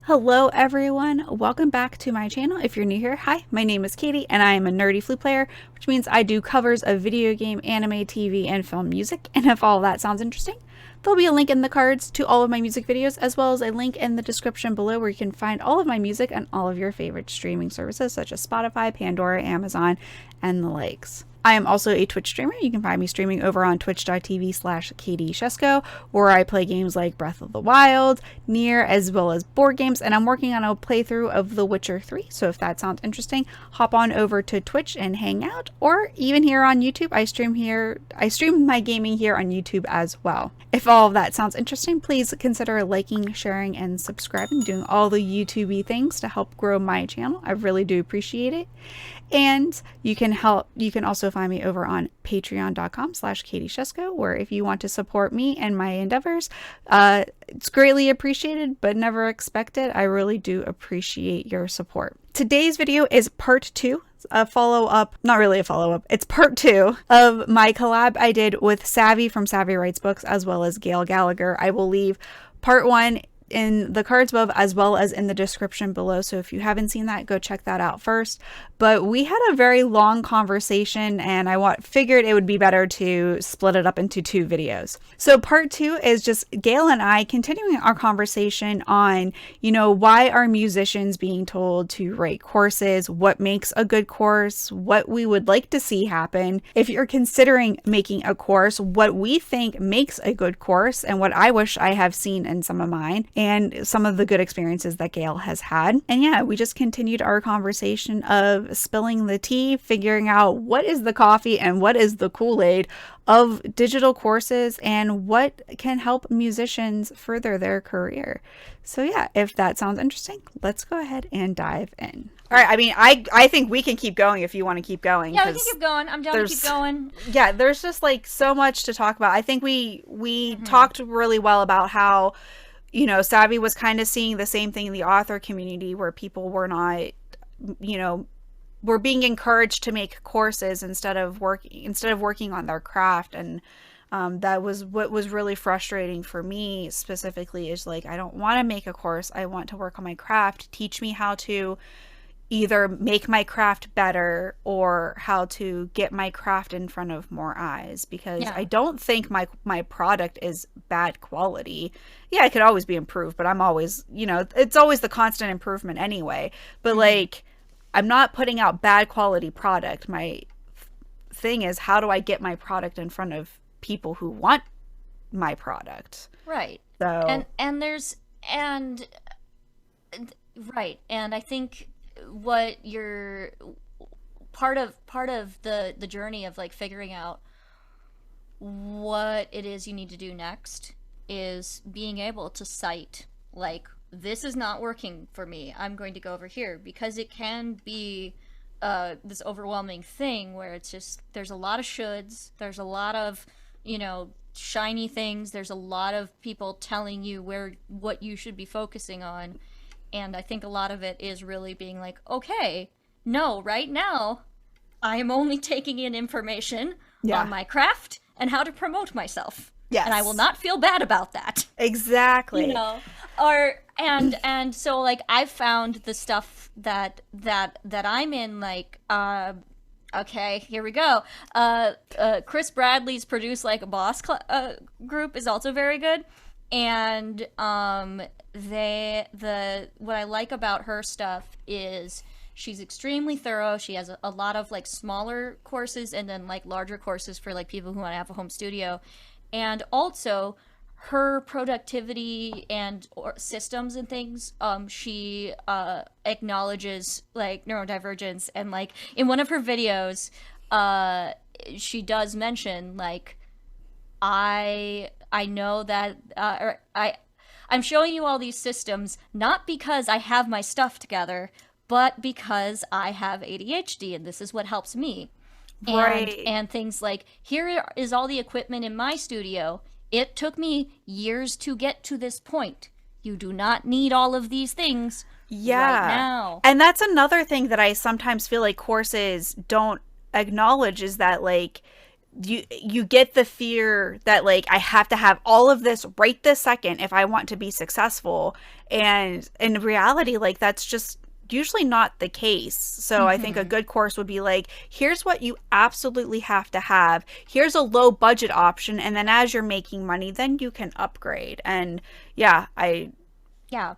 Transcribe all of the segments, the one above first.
Hello everyone, welcome back to my channel. If you're new here, hi, my name is Katie and I am a nerdy flute player, which means I do covers of video game, anime, TV, and film music. And if all of that sounds interesting, there'll be a link in the cards to all of my music videos, as well as a link in the description below where you can find all of my music on all of your favorite streaming services such as Spotify, Pandora, Amazon, and the likes. I am also a Twitch streamer. You can find me streaming over on twitch.tv/KatieShesko, where I play games like Breath of the Wild, Nier, as well as board games, and I'm working on a playthrough of The Witcher 3, so if that sounds interesting, hop on over to Twitch and hang out, or even here on YouTube. I stream my gaming here on YouTube as well. If all of that sounds interesting, please consider liking, sharing, and subscribing, doing all the YouTubey things to help grow my channel. I really do appreciate it. And you can also find me over on patreon.com/KatieShesko, where if you want to support me and my endeavors, it's greatly appreciated, but never expected. I really do appreciate your support. Today's video is part 2, a follow-up, not really a follow-up, it's part 2 of my collab I did with Savy from Savy Writes Books, as well as Gail Gallagher. I will leave part 1 in the cards above as well as in the description below, so if you haven't seen that, go check that out first. But we had a very long conversation and I figured it would be better to split it up into 2 videos. So part 2 is just Gail and I continuing our conversation on, why are musicians being told to write courses, what makes a good course, what we would like to see happen. If you're considering making a course, what we think makes a good course and what I wish I have seen in some of mine, and some of the good experiences that Gail has had. And yeah, we just continued our conversation of spilling the tea, figuring out what is the coffee and what is the Kool-Aid of digital courses and what can help musicians further their career. So yeah, if that sounds interesting, let's go ahead and dive in. All right, I mean, I think we can keep going if you want to keep going. Yeah, we can keep going. I'm down to keep going. Yeah, there's just like so much to talk about. I think we talked really well about how Savvy was kind of seeing the same thing in the author community where people were not, were being encouraged to make courses instead of working on their craft. And that was what was really frustrating for me specifically, is like, I don't want to make a course. I want to work on my craft. Teach me how to either make my craft better or how to get my craft in front of more eyes, because I don't think my product is bad quality. Yeah, it could always be improved, but I'm always, it's always the constant improvement anyway. But like, I'm not putting out bad quality product. My thing is, how do I get my product in front of people who want my product? Right. So right. And I think what you're part of the journey of like figuring out what it is you need to do next is being able to cite, like, this is not working for me, I'm going to go over here, because it can be this overwhelming thing where it's just, there's a lot of shoulds, there's a lot of shiny things, there's a lot of people telling you what you should be focusing on. And I think a lot of it is really being like, okay, no, right now, I am only taking in information on my craft and how to promote myself. Yes. And I will not feel bad about that. Exactly. And so like I've found the stuff that I'm in, like, okay, here we go. Chris Bradley's Produce Like a Boss group is also very good. And what I like about her stuff is she's extremely thorough. She has a lot of like smaller courses and then like larger courses for like people who want to have a home studio. And also her productivity and systems and things, she acknowledges like neurodivergence, and like in one of her videos she does mention like, I know that I'm showing you all these systems not because I have my stuff together, but because I have ADHD and this is what helps me. Right. And things like, here is all the equipment in my studio. It took me years to get to this point. You do not need all of these things right now. And that's another thing that I sometimes feel like courses don't acknowledge, is that like you get the fear that like I have to have all of this right this second if I want to be successful, and in reality like that's just usually not the case. So I think a Mm-hmm. good course would be like, here's what you absolutely have to have, here's a low budget option, and then as you're making money then you can upgrade. And yeah, Yeah.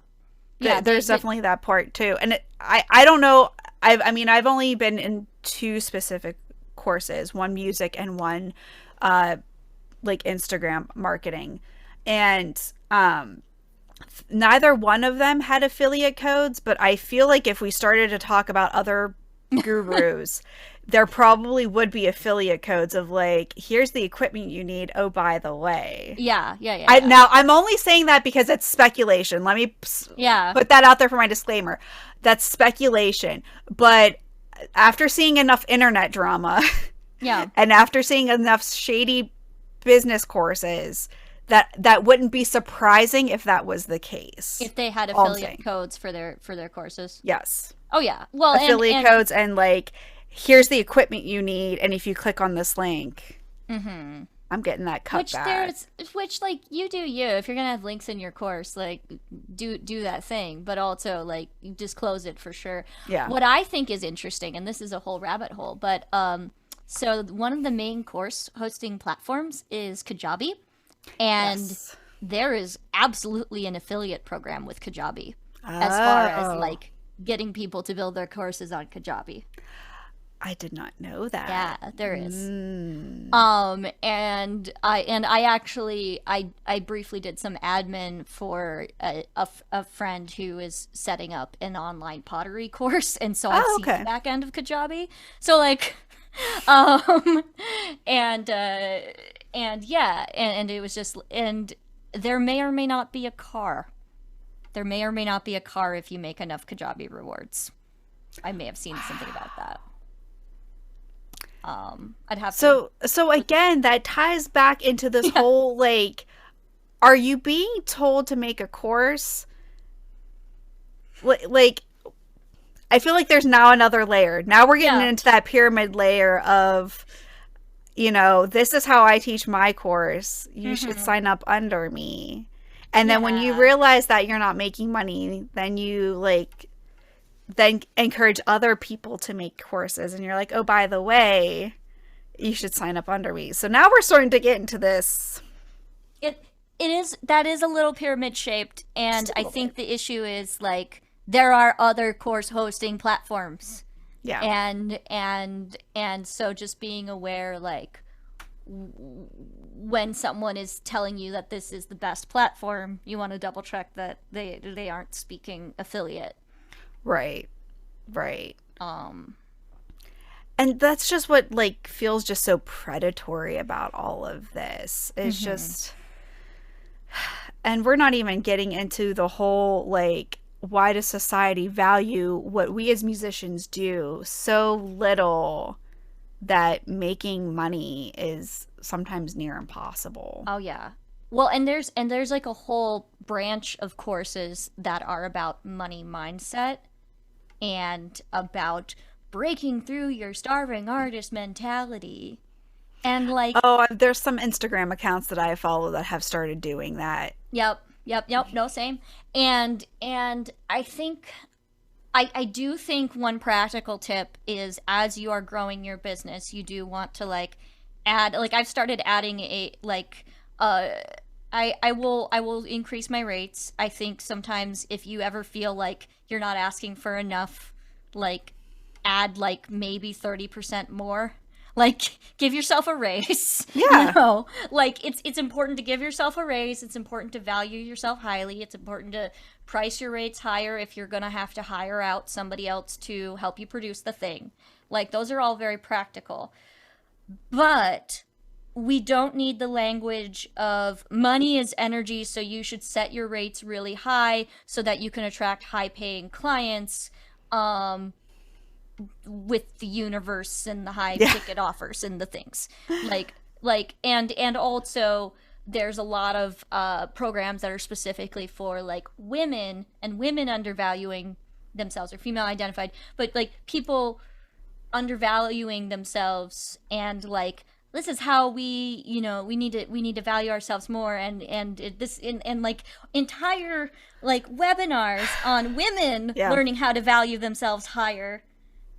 Yeah, there's definitely that part too. And I don't know, I mean I've only been in two specific courses, one music and one uh like Instagram marketing. And neither one of them had affiliate codes, but I feel like if we started to talk about other gurus, there probably would be affiliate codes of like, here's the equipment you need. Oh, by the way. yeah, yeah, yeah, I yeah. now I'm only saying that because it's speculation. Let me Yeah. put that out there for my disclaimer. That's speculation. But after seeing enough internet drama Yeah. and after seeing enough shady business courses, that wouldn't be surprising if that was the case. If they had All I'm affiliate saying. codes for their courses. Yes. Oh yeah. Well, Affiliate and codes and like, here's the equipment you need, and if you click on this link, mhm. I'm getting that cut Which back. like you do you. If you're gonna have links in your course, like do that thing, but also like disclose it for sure. Yeah. What I think is interesting, and this is a whole rabbit hole, but so one of the main course hosting platforms is Kajabi, and Yes. there is absolutely an affiliate program with Kajabi as far as Oh, like getting people to build their courses on Kajabi. I did not know that. Yeah, there is. Mm. And I actually I briefly did some admin for a friend who is setting up an online pottery course, and so I've Oh, seen the okay. back end of Kajabi. So like, um, and uh, and yeah, and it was just, and there may or may not be a car. There may or may not be a car if you make enough Kajabi rewards. I may have seen something about that. I'd have to. So again, that ties back into this Yeah. whole like, are you being told to make a course? Like, I feel like there's now another layer. Now we're getting Yeah. into that pyramid layer of, this is how I teach my course. You should Hmm. sign up under me. And then when you Yeah. realize that you're not making money, then you like then encourage other people to make courses, and you're like, "Oh, by the way, you should sign up under me." So now we're starting to get into this It it is, that is a little pyramid shaped, just and a I little bit. think the issue is like there are other course hosting platforms, Yeah. and so just being aware, like when someone is telling you that this is the best platform, you want to double check that they aren't speaking affiliate. Right. Right. Um, And that's just what like feels just so predatory about all of this. It's mhm. just, and we're not even getting into the whole like, why does society value what we as musicians do so little that making money is sometimes near impossible. Oh yeah. Well, and there's like a whole branch of courses that are about money mindset and about breaking through your starving artist mentality. And like, Oh, there's some Instagram accounts that I follow that have started doing that. yep, yep, yep, no same. And I think I do think one practical tip is, as you are growing your business, you do want to like add, like I've started adding a like uh I will increase my rates. I think sometimes if you ever feel like you're not asking for enough, like add like maybe 30% more. Like give yourself a raise, Yeah. Like it's important to give yourself a raise. It's important to value yourself highly. It's important to price your rates higher if you're going to have to hire out somebody else to help you produce the thing. Like those are all very practical. But we don't need the language of money is energy, so you should set your rates really high so that you can attract high paying clients, um, with the universe and the high Yeah. ticket offers and the things. And also there's a lot of programs that are specifically for like women and women undervaluing themselves, or female identified, but like people undervaluing themselves and like this is how we, we need to value ourselves more, and like entire like webinars on women Yeah. learning how to value themselves higher.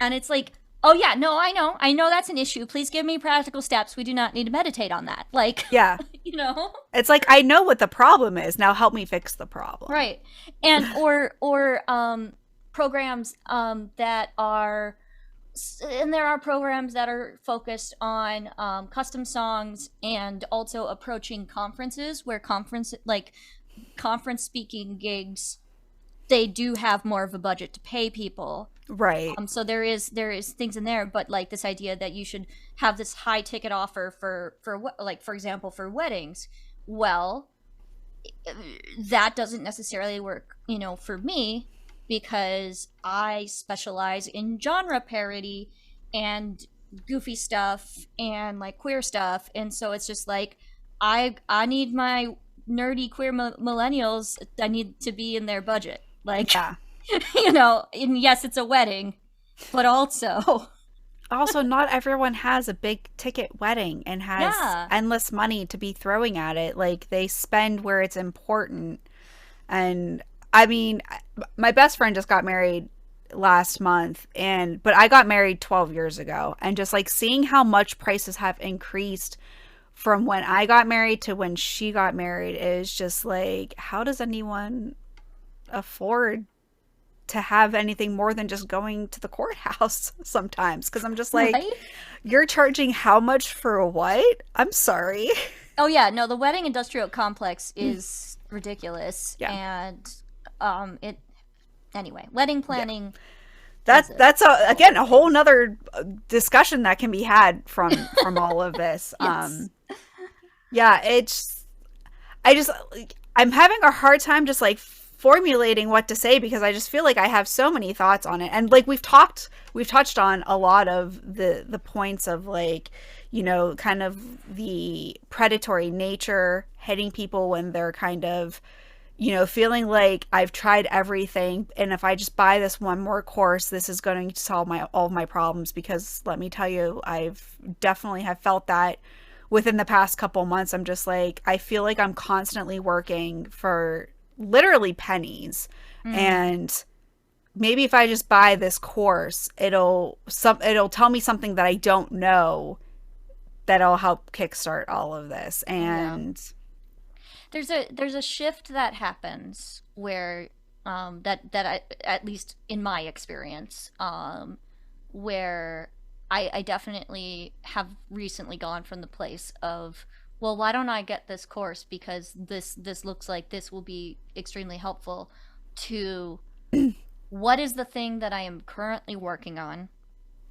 And it's like, oh yeah, no, I know that's an issue. Please give me practical steps. We do not need to meditate on that. Like, Yeah. you know? It's like, I know what the problem is. Now help me fix the problem. Right. And or programs that are, and there are programs that are focused on custom songs, and also approaching conferences where conference speaking gigs, they do have more of a budget to pay people. Right. So there is things in there, but like this idea that you should have this high ticket offer for what, like for example for weddings. Well, that doesn't necessarily work, for me, because I specialize in genre parody and goofy stuff and like queer stuff, and so it's just like I need my nerdy queer millennials. I need to be in their budget, like Yeah. And yes, it's a wedding, but also Not everyone has a big ticket wedding and has endless money to be throwing at it. Like, they spend where it's important. And I mean, my best friend just got married last month, but I got married 12 years ago, and just like seeing how much prices have increased from when I got married to when she got married is just like, how does anyone afford to have anything more than just going to the courthouse sometimes? Because I'm just like, right? You're charging how much for what? I'm sorry. Oh yeah, no, the wedding industrial complex is ridiculous. Yeah. And it anyway, wedding planning. That's again a whole nother discussion that can be had from all of this. Yes. Yeah, I'm having a hard time just like formulating what to say, because I just feel like I have so many thoughts on it. And like we've touched on a lot of the points of like, kind of the predatory nature hitting people when they're kind of, feeling like I've tried everything, and if I just buy this one more course, this is going to solve all of my problems. Because let me tell you, I've definitely have felt that within the past couple months. I'm just like, I feel like I'm constantly working for literally pennies. And maybe if I just buy this course, it'll tell me something that I don't know, that'll help kickstart all of this. And there's a shift that happens where at least in my experience, where I definitely have recently gone from the place of, well, why don't I get this course because this looks like this will be extremely helpful, to what is the thing that I am currently working on?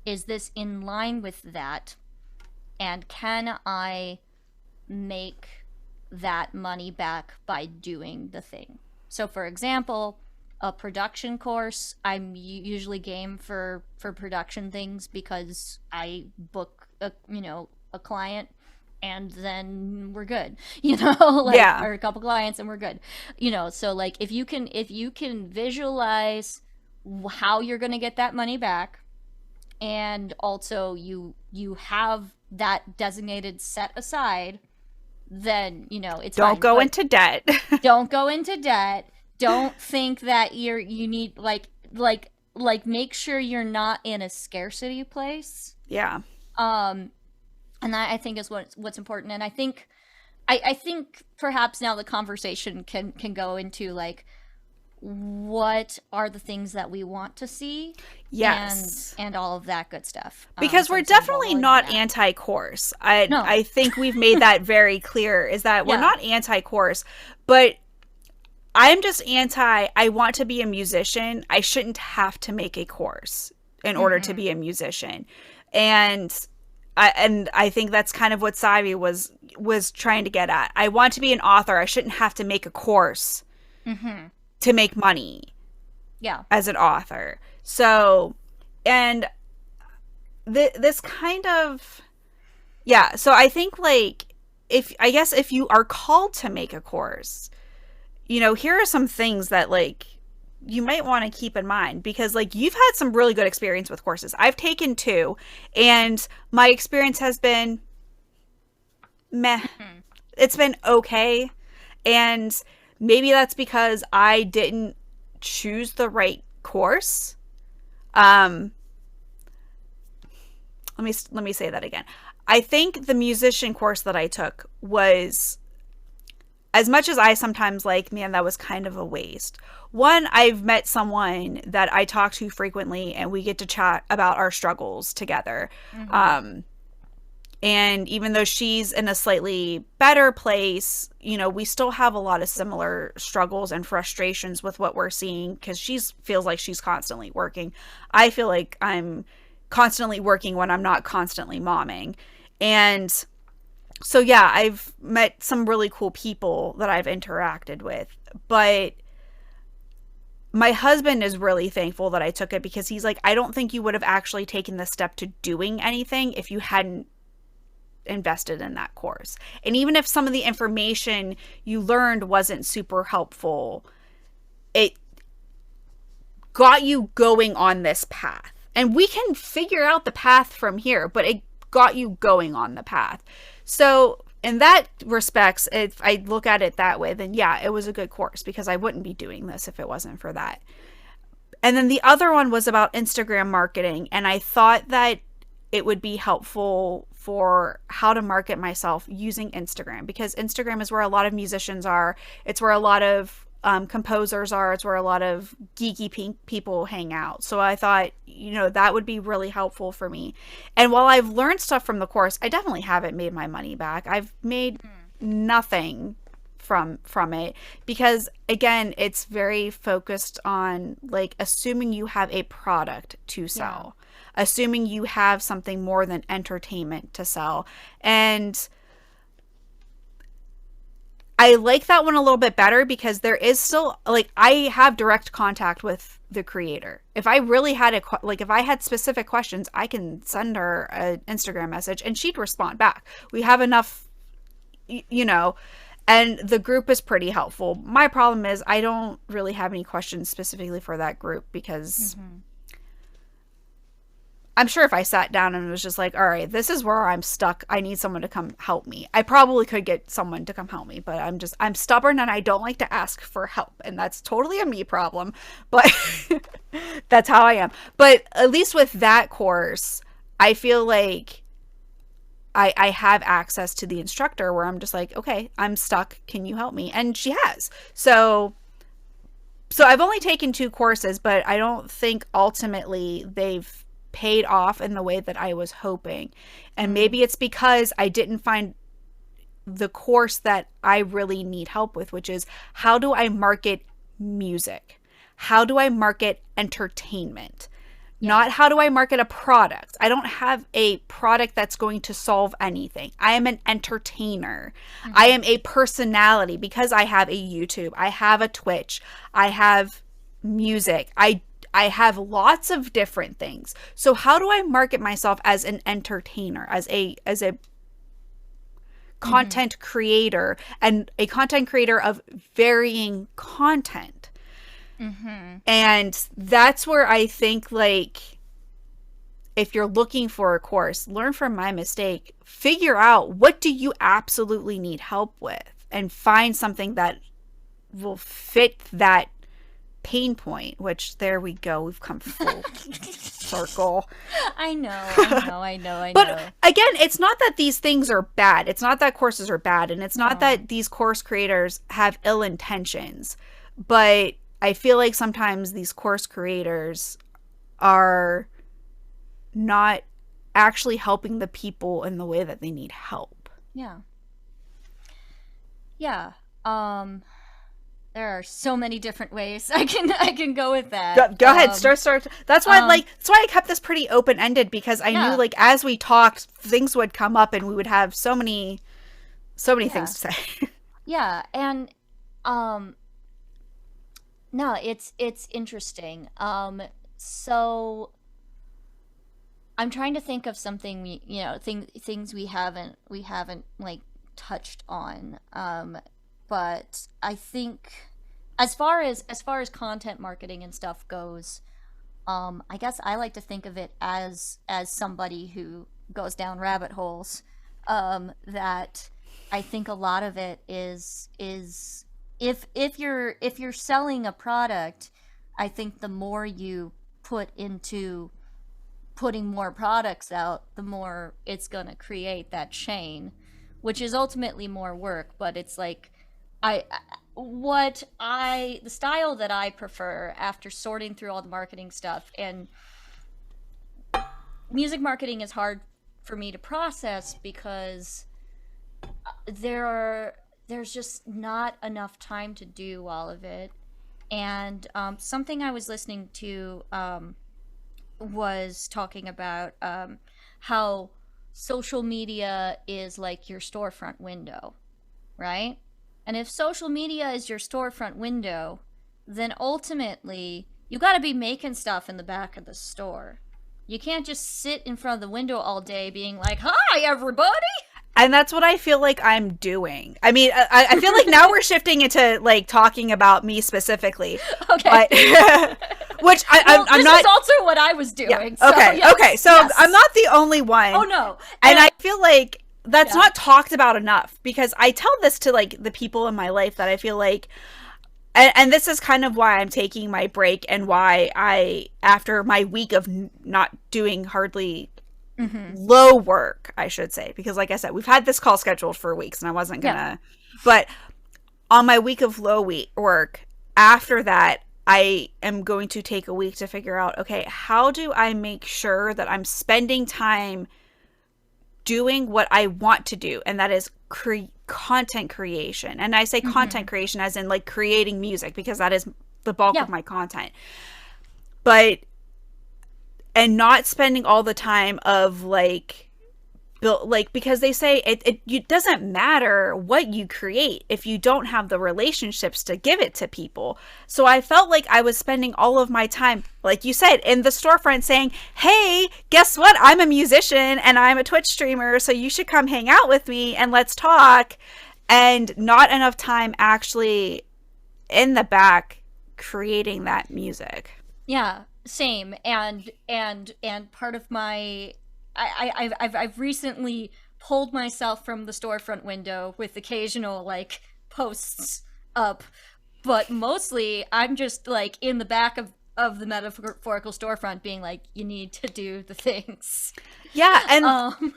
Is this in line with that? And can I make that money back by doing the thing? So for example, a production course, I'm usually game for production things, because I book a client and then we're good, or a couple clients and we're good, so like if you can visualize how you're going to get that money back, and also you have that designated set aside, then it's don't fine. go But into debt. don't go into debt. Don't think that you need like make sure you're not in a scarcity place. Yeah. And that, I think, is what's important. And I think perhaps now the conversation can go into like, what are the things that we want to see? Yes. And all of that good stuff. Because we're definitely not anti-course. I think we've made that very clear, is that we're not anti-course, but I'm just I want to be a musician. I shouldn't have to make a course in order to be a musician. And I think that's kind of what Savy was trying to get at. I want to be an author. I shouldn't have to make a course to make money as an author. So, and this kind of, so I think like, if you are called to make a course, here are some things that like you might want to keep in mind, because like you've had some really good experience with courses. I've taken 2, and my experience has been meh. Hmm. It's been okay. And maybe that's because I didn't choose the right course. Um, let me say that again. I think the musician course that I took was, as much as I sometimes like, man, that was kind of a waste. One, I've met someone that I talk to frequently and we get to chat about our struggles together. Hmm. Um, and even though she's in a slightly better place, we still have a lot of similar struggles and frustrations with what we're seeing because she feels like she's constantly working. I feel like I'm constantly working when I'm not constantly momming. And so, yeah, I've met some really cool people that I've interacted with. But my husband is really thankful that I took it because he's like, I don't think you would have actually taken the step to doing anything if you hadn't invested in that course. And even if some of the information you learned wasn't super helpful, it got you going on this path. And we can figure out the path from here, but it got you going on the path. So, in that respects, if I look at it that way, then yeah, it was a good course because I wouldn't be doing this if it wasn't for that. And then the other one was about Instagram marketing. And I thought that it would be helpful for how to market myself using Instagram because Instagram is where a lot of musicians are. It's where a lot of composers are. It's where a lot of geeky people hang out. So I thought, that would be really helpful for me. And while I've learned stuff from the course, I definitely haven't made my money back. I've made nothing from it because again it's very focused on like assuming you have a product to sell, assuming you have something more than entertainment to sell. And I like that one a little bit better because there is still like I have direct contact with the creator. If I really had if I had specific questions, I can send her an Instagram message and she'd respond back. We have enough, and the group is pretty helpful. My problem is I don't really have any questions specifically for that group because I'm sure if I sat down and was just like, all right, this is where I'm stuck. I need someone to come help me. I probably could get someone to come help me, but I'm stubborn and I don't like to ask for help. And that's totally a me problem, but that's how I am. But at least with that course, I feel like I have access to the instructor where I'm just like, okay, I'm stuck. Can you help me? And she has. So I've only taken 2 courses, but I don't think ultimately they've paid off in the way that I was hoping. And maybe it's because I didn't find the course that I really need help with, which is how do I market music? How do I market entertainment? Not how do I market a product. I don't have a product that's going to solve anything. I am an entertainer. I am a personality because I have a YouTube. I have a Twitch. I have music. I have lots of different things. So how do I market myself as an entertainer, as a content creator and a content creator of varying content? And that's where I think like if you're looking for a course, learn from my mistake, figure out what do you absolutely need help with and find something that will fit that pain point, which there we go. We've come full circle. I know. But again, it's not that these things are bad. It's not that courses are bad. And it's not that these course creators have ill intentions. But I feel like sometimes these course creators are not actually helping the people in the way that they need help. Yeah. Yeah. There are so many different ways I can go with that. Go ahead, start. That's why I kept this pretty open ended because I knew like as we talked, things would come up and we would have so many things to say. Yeah, and no, it's interesting. So I'm trying to think of something things we haven't like touched on. But I think as far as content marketing and stuff goes, I guess I like to think of it as somebody who goes down rabbit holes, that I think a lot of it is if you're selling a product, I think the more you put into putting more products out, the more it's going to create that chain, which is ultimately more work, but it's like I the style that I prefer after sorting through all the marketing stuff, and music marketing is hard for me to process because there's just not enough time to do all of it. And something I was listening to was talking about how social media is like your storefront window, right? And if social media is your storefront window, then ultimately you got to be making stuff in the back of the store. You can't just sit in front of the window all day being like, "Hi, everybody." And that's what I feel like I'm doing. I mean, I feel like now we're shifting into like talking about me specifically. Okay. But, which I'm this not. is also what I was doing. Yeah. So, Okay. yes, Okay. So yes. I'm not the only one. Oh no. And I feel like that's Yeah. not talked about enough, because I tell this to like the people in my life that I feel like, and this is kind of why I'm taking my break, and why after my week of not doing hardly low work, I should say, because like I said, we've had this call scheduled for weeks and I wasn't gonna, but on my week of work, after that, I am going to take a week to figure out, okay, how do I make sure that I'm spending time doing what I want to do, and that is content creation. And I say content creation as in like creating music, because that is the bulk of my content. But and not spending all the time of like because they say it doesn't matter what you create if you don't have the relationships to give it to people. So I felt like I was spending all of my time, like you said, in the storefront saying, hey, guess what? I'm a musician and I'm a Twitch streamer, so you should come hang out with me and let's talk. And not enough time actually in the back creating that music. Yeah, same. And part of my I've recently pulled myself from the storefront window with occasional like posts up, but mostly I'm just like in the back of the metaphorical storefront being like, you need to do the things. Yeah, and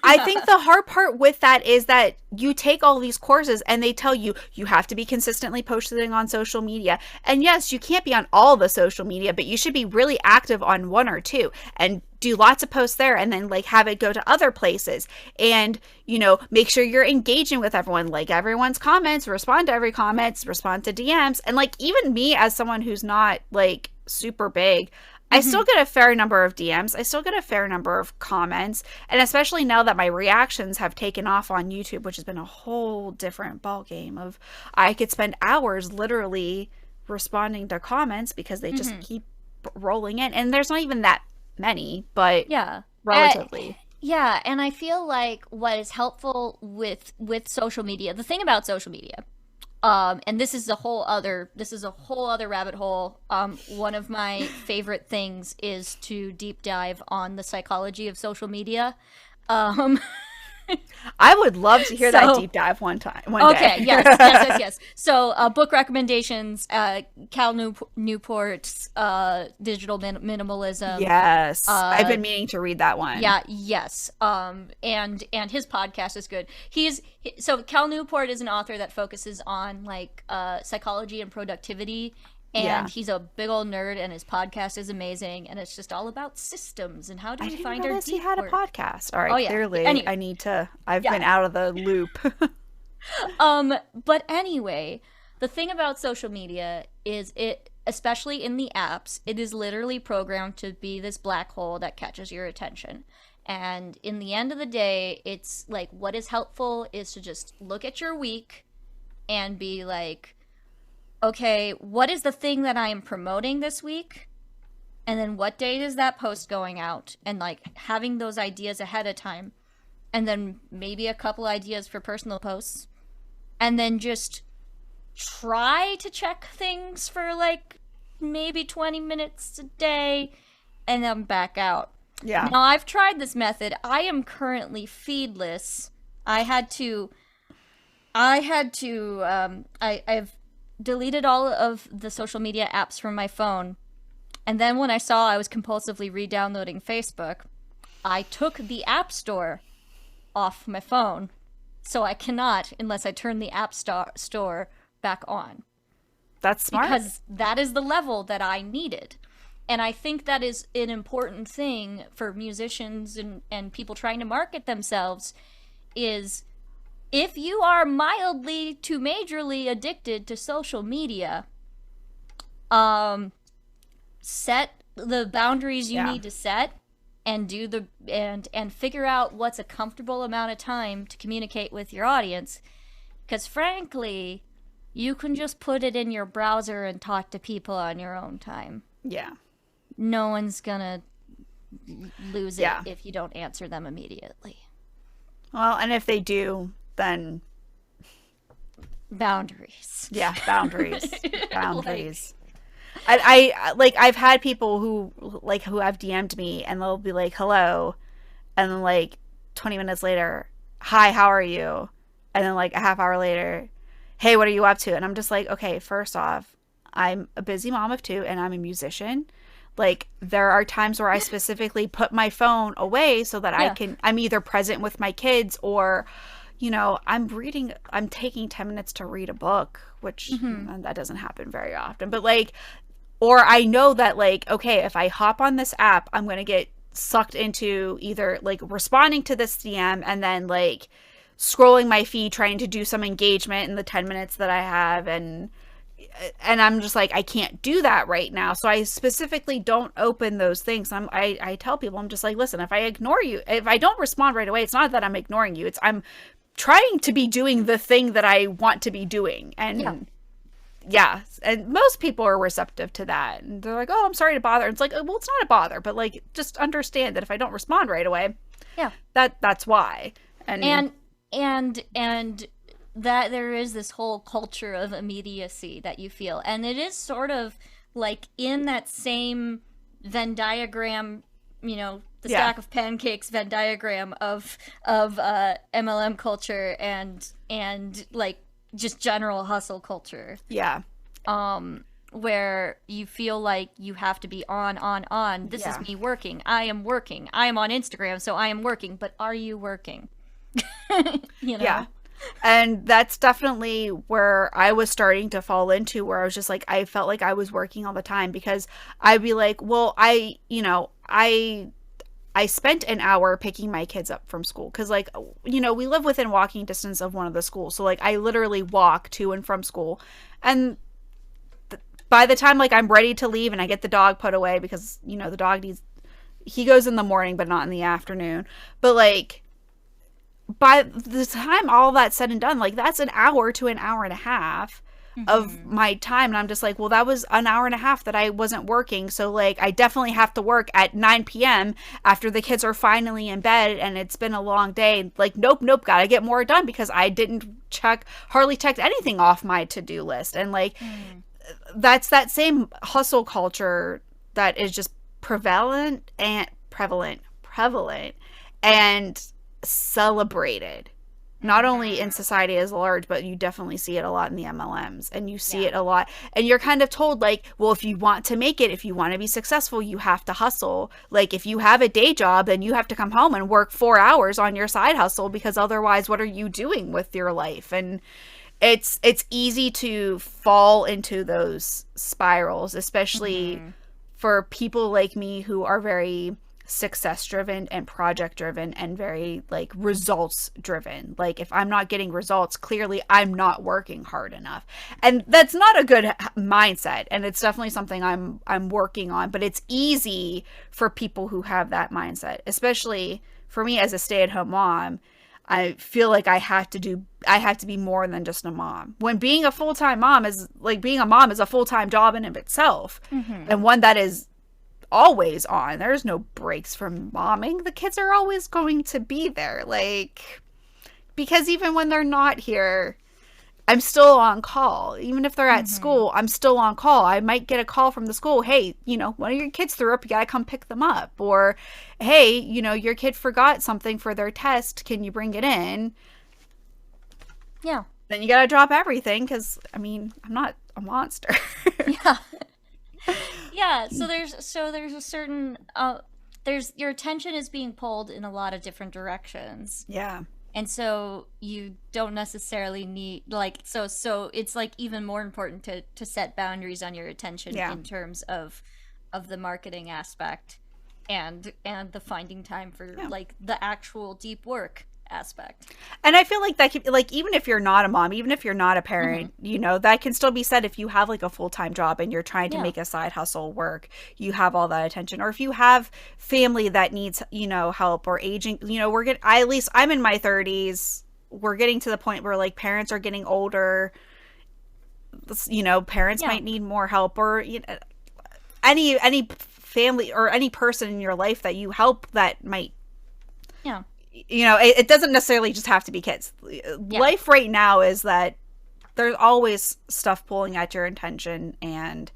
I think the hard part with that is that you take all these courses and they tell you you have to be consistently posting on social media. And yes, you can't be on all the social media, but you should be really active on one or two and do lots of posts there, and then like have it go to other places. And, you know, make sure you're engaging with everyone, like everyone's comments, respond to every comments, respond to DMs. And like even me as someone who's not like super big, I still get a fair number of DMs. I still get a fair number of comments. And especially now that my reactions have taken off on YouTube, which has been a whole different ballgame of I could spend hours literally responding to comments because they just keep rolling in. And there's not even that many, but relatively. Yeah, and I feel like what is helpful with social media, the thing about social media, and this is a whole other rabbit hole. One of my favorite things is to deep dive on the psychology of social media. I would love to hear that deep dive one day. Okay, yes. So, book recommendations, Cal Newport's Digital Minimalism. Yes, I've been meaning to read that one. Yeah, yes. And his podcast is good. So Cal Newport is an author that focuses on like psychology and productivity. And he's a big old nerd, and his podcast is amazing, and it's just all about systems and how do we find our deep he had work. a podcast. All right, clearly anyway. I need to. I've been out of the loop. But anyway, the thing about social media is it, especially in the apps, it is literally programmed to be this black hole that catches your attention. And in the end of the day, it's like what is helpful is to just look at your week and be like, okay, what is the thing that I am promoting this week? And then what date is that post going out? And like having those ideas ahead of time. And then maybe a couple ideas for personal posts. And then just try to check things for like maybe 20 minutes a day and then back out. Yeah. Now I've tried this method. I am currently feedless. I had to I had to, I've deleted all of the social media apps from my phone. And then when I saw I was compulsively re-downloading Facebook, I took the App Store off my phone. So I cannot unless I turn the Store back on. That's smart. Because that is the level that I needed. And I think that is an important thing for musicians and people trying to market themselves is if you are mildly to majorly addicted to social media, set the boundaries you need to set and do the and figure out what's a comfortable amount of time to communicate with your audience. Because frankly, you can just put it in your browser and talk to people on your own time. Yeah. No one's gonna lose it if you don't answer them immediately. Well, and if they do, then boundaries. Yeah, boundaries. Boundaries. I've had people who have DM'd me and they'll be like, hello, and then like 20 minutes later, hi, how are you? And then like a half hour later, hey, what are you up to? And I'm just like, okay, first off, I'm a busy mom of two and I'm a musician. Like, there are times where I specifically put my phone away so that I'm either present with my kids or, you know, I'm taking 10 minutes to read a book, which that doesn't happen very often. But like, or I know that like, okay, if I hop on this app, I'm going to get sucked into either like responding to this DM and then like scrolling my feed, trying to do some engagement in the 10 minutes that I have. And I'm just like, I can't do that right now. So I specifically don't open those things. I tell people, I'm just like, listen, if I ignore you, if I don't respond right away, it's not that I'm ignoring you. I'm trying to be doing the thing that I want to be doing. And and most people are receptive to that. And they're like, oh, I'm sorry to bother. And it's like, well, it's not a bother, but like, just understand that if I don't respond right away, that's why. And that there is this whole culture of immediacy that you feel. And it is sort of like in that same Venn diagram, you know, the stack of pancakes Venn diagram of MLM culture and like just general hustle culture. Yeah. Where you feel like you have to be on. This is me working. I am working. I am on Instagram, so I am working. But are you working? You know? Yeah. And that's definitely where I was starting to fall into, where I was just like, I felt like I was working all the time because I'd be like, well, I spent an hour picking my kids up from school because, like, you know, we live within walking distance of one of the schools. So, like, I literally walk to and from school. And by the time, like, I'm ready to leave and I get the dog put away because, you know, the dog he goes in the morning but not in the afternoon. But, like, by the time all that's said and done, like, that's an hour to an hour and a half of my time. And I'm just like, well, that was an hour and a half that I wasn't working. So like, I definitely have to work at 9 p.m. after the kids are finally in bed and it's been a long day. Like, nope, gotta get more done because I didn't hardly checked anything off my to-do list. And like, that's that same hustle culture that is just prevalent and celebrated, not only in society as large, but you definitely see it a lot in the MLMs, and you see it a lot, and you're kind of told like, well, if you want to make it, if you want to be successful, you have to hustle. Like, if you have a day job, then you have to come home and work 4 hours on your side hustle, because otherwise what are you doing with your life? And it's easy to fall into those spirals, especially for people like me who are very success driven and project driven and very like results driven. Like, if I'm not getting results, clearly I'm not working hard enough, and that's not a good mindset, and it's definitely something I'm working on. But it's easy for people who have that mindset, especially for me as a stay-at-home mom. I feel like I have to be more than just a mom, when being a full-time mom is like, being a mom is a full-time job in of itself, and one that is always on. There's no breaks from momming. The kids are always going to be there, like, because even when they're not here, I'm still on call. Even if they're at school, I'm still on call. I might get a call from the school, hey, you know, one of your kids threw up, you gotta come pick them up. Or, hey, you know, your kid forgot something for their test, can you bring it in? Yeah. then you gotta drop everything because I mean I'm not a monster. Yeah. Yeah, so there's a certain there's your attention is being pulled in a lot of different directions. Yeah. And so you don't necessarily need like so it's like even more important to set boundaries on your attention Yeah. in terms of the marketing aspect and the finding time for Yeah. like the actual deep work aspect. And I feel like that could, like, even if you're not a mom, even if you're not a Hmm. parent, that can still be said if you have like a full-time job and you're trying to Yeah. make a side hustle work, you have all that attention. Or if you have family that needs, help or aging, at least I'm in my 30s. We're getting to the point where like parents are getting older, parents Yeah. might need more help or any family or any person in your life that you help that might Yeah. it doesn't necessarily just have to be kids. Yeah. Life right now is that there's always stuff pulling at your attention, and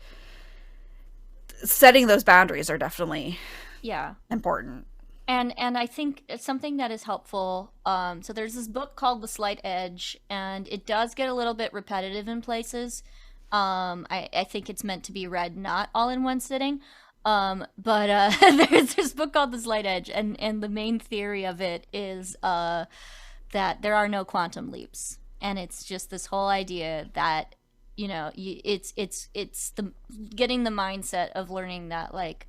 setting those boundaries are definitely Yeah. important. And I think it's something that is helpful. So there's this book called The Slight Edge, and it does get a little bit repetitive in places. I think it's meant to be read not all in one sitting. But there's this book called The Slight Edge, and the main theory of it is that there are no quantum leaps, and it's just this whole idea that it's the getting the mindset of learning that like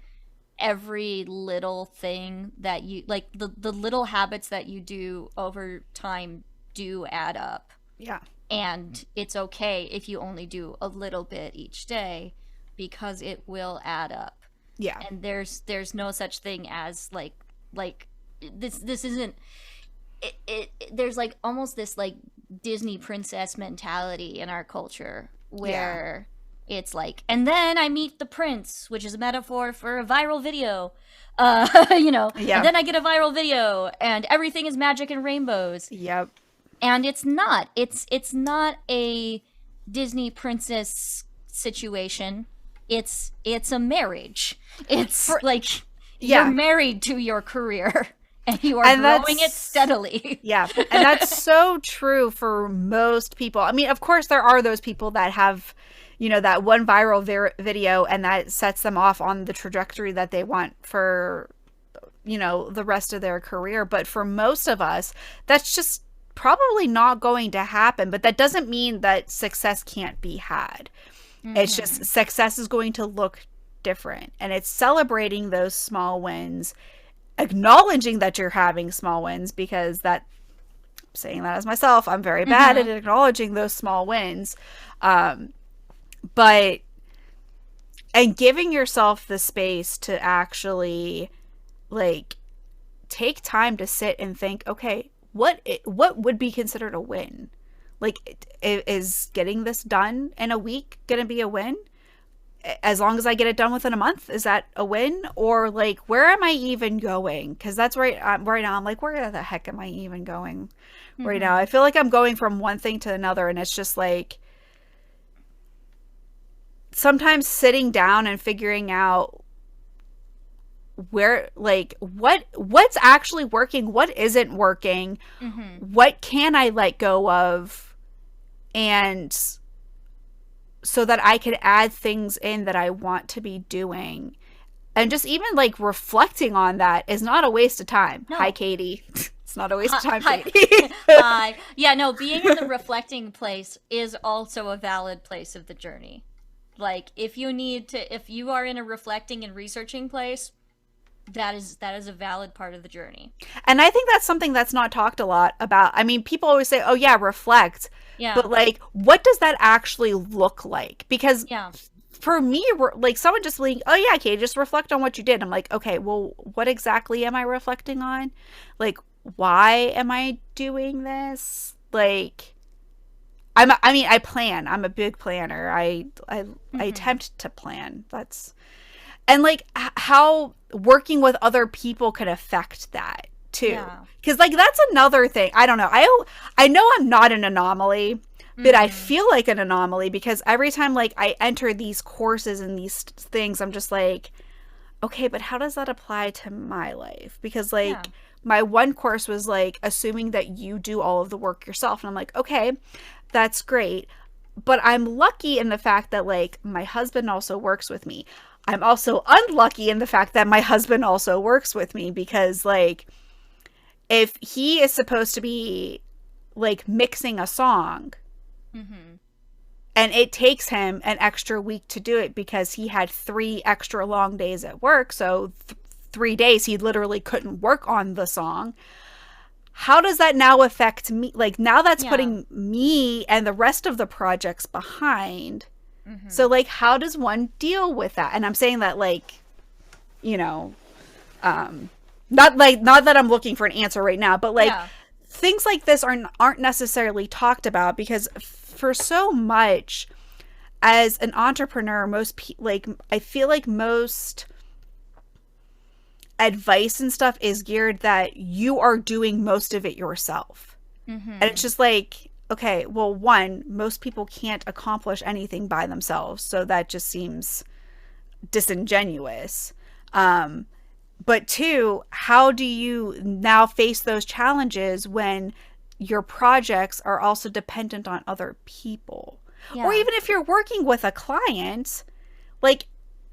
every little thing that you like the little habits that you do over time do add up, Yeah. and it's okay if you only do a little bit each day because it will add up. Yeah. And there's no such thing as like this isn't there's like almost this like Disney princess mentality in our culture Yeah. where it's like, and then I meet the prince, which is a metaphor for a viral video. And Yeah. then I get a viral video and everything is magic and rainbows. Yep. And it's not. It's not a Disney princess situation. It's a marriage. It's like you're Yeah. married to your career and you are And growing it that's steadily. Yeah, and that's so true for most people. I mean, of course, there are those people that have, that one viral video and that sets them off on the trajectory that they want for, the rest of their career. But for most of us, that's just probably not going to happen. But that doesn't mean that success can't be had. It's just success is going to look different. And it's celebrating those small wins, acknowledging that you're having small wins, because saying that as myself, I'm very bad at acknowledging those small wins. But and giving yourself the space to actually like take time to sit and think, okay, what would be considered a win? Like, is getting this done in a week going to be a win? As long as I get it done within a month, is that a win? Or like, where am I even going? Because that's right now. I'm like, where the heck am I even going right now? I feel like I'm going from one thing to another, and it's just like sometimes sitting down and figuring out where, like, what's actually working, what isn't working, what can I let go of, and so that I could add things in that I want to be doing. And just even like reflecting on that is not a waste of time. No. Hi, Katie. It's not a waste of time, Hi. Katie. Yeah, no, being in the reflecting place is also a valid place of the journey. Like if you are in a reflecting and researching place, that is a valid part of the journey. And I think that's something that's not talked a lot about. I mean, people always say, oh yeah, reflect. Yeah. But like, what does that actually look like? Because Yeah. for me, like someone just being, oh yeah, Katie, just reflect on what you did. I'm like, okay, well, what exactly am I reflecting on? Like, why am I doing this? Like, I plan. I'm a big planner. I attempt to plan. And like how working with other people could affect that too. Yeah. Because like that's another thing. I don't know. I know I'm not an anomaly, but I feel like an anomaly because every time like I enter these courses and these things, I'm just like, okay, but how does that apply to my life? Because Yeah. like my one course was like assuming that you do all of the work yourself. And I'm like, okay, that's great. But I'm lucky in the fact that like my husband also works with me. I'm also unlucky in the fact that my husband also works with me because like if he is supposed to be like mixing a song Mm-hmm. and it takes him an extra week to do it because he had 3 extra long days at work, so 3 days he literally couldn't work on the song. How does that now affect me? Like now that's Yeah. putting me and the rest of the projects behind. Mm-hmm. So like how does one deal with that? And I'm saying that like, you know, not that I'm looking for an answer right now, but like Yeah. things like this aren't necessarily talked about because for so much as an entrepreneur, like I feel like most advice and stuff is geared that you are doing most of it yourself. And it's Mm-hmm. just like, okay, well, one, most people can't accomplish anything by themselves, so that just seems disingenuous. Um, but two, how do you now face those challenges when your projects are also dependent on other people? Or Yeah. even if you're working with a client, like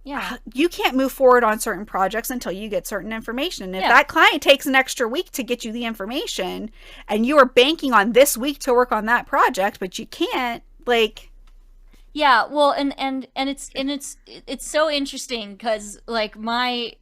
Yeah. you can't move forward on certain projects until you get certain information. And if Yeah. that client takes an extra week to get you the information and you are banking on this week to work on that project, but you can't, like, Yeah, well, and it's so interesting because like my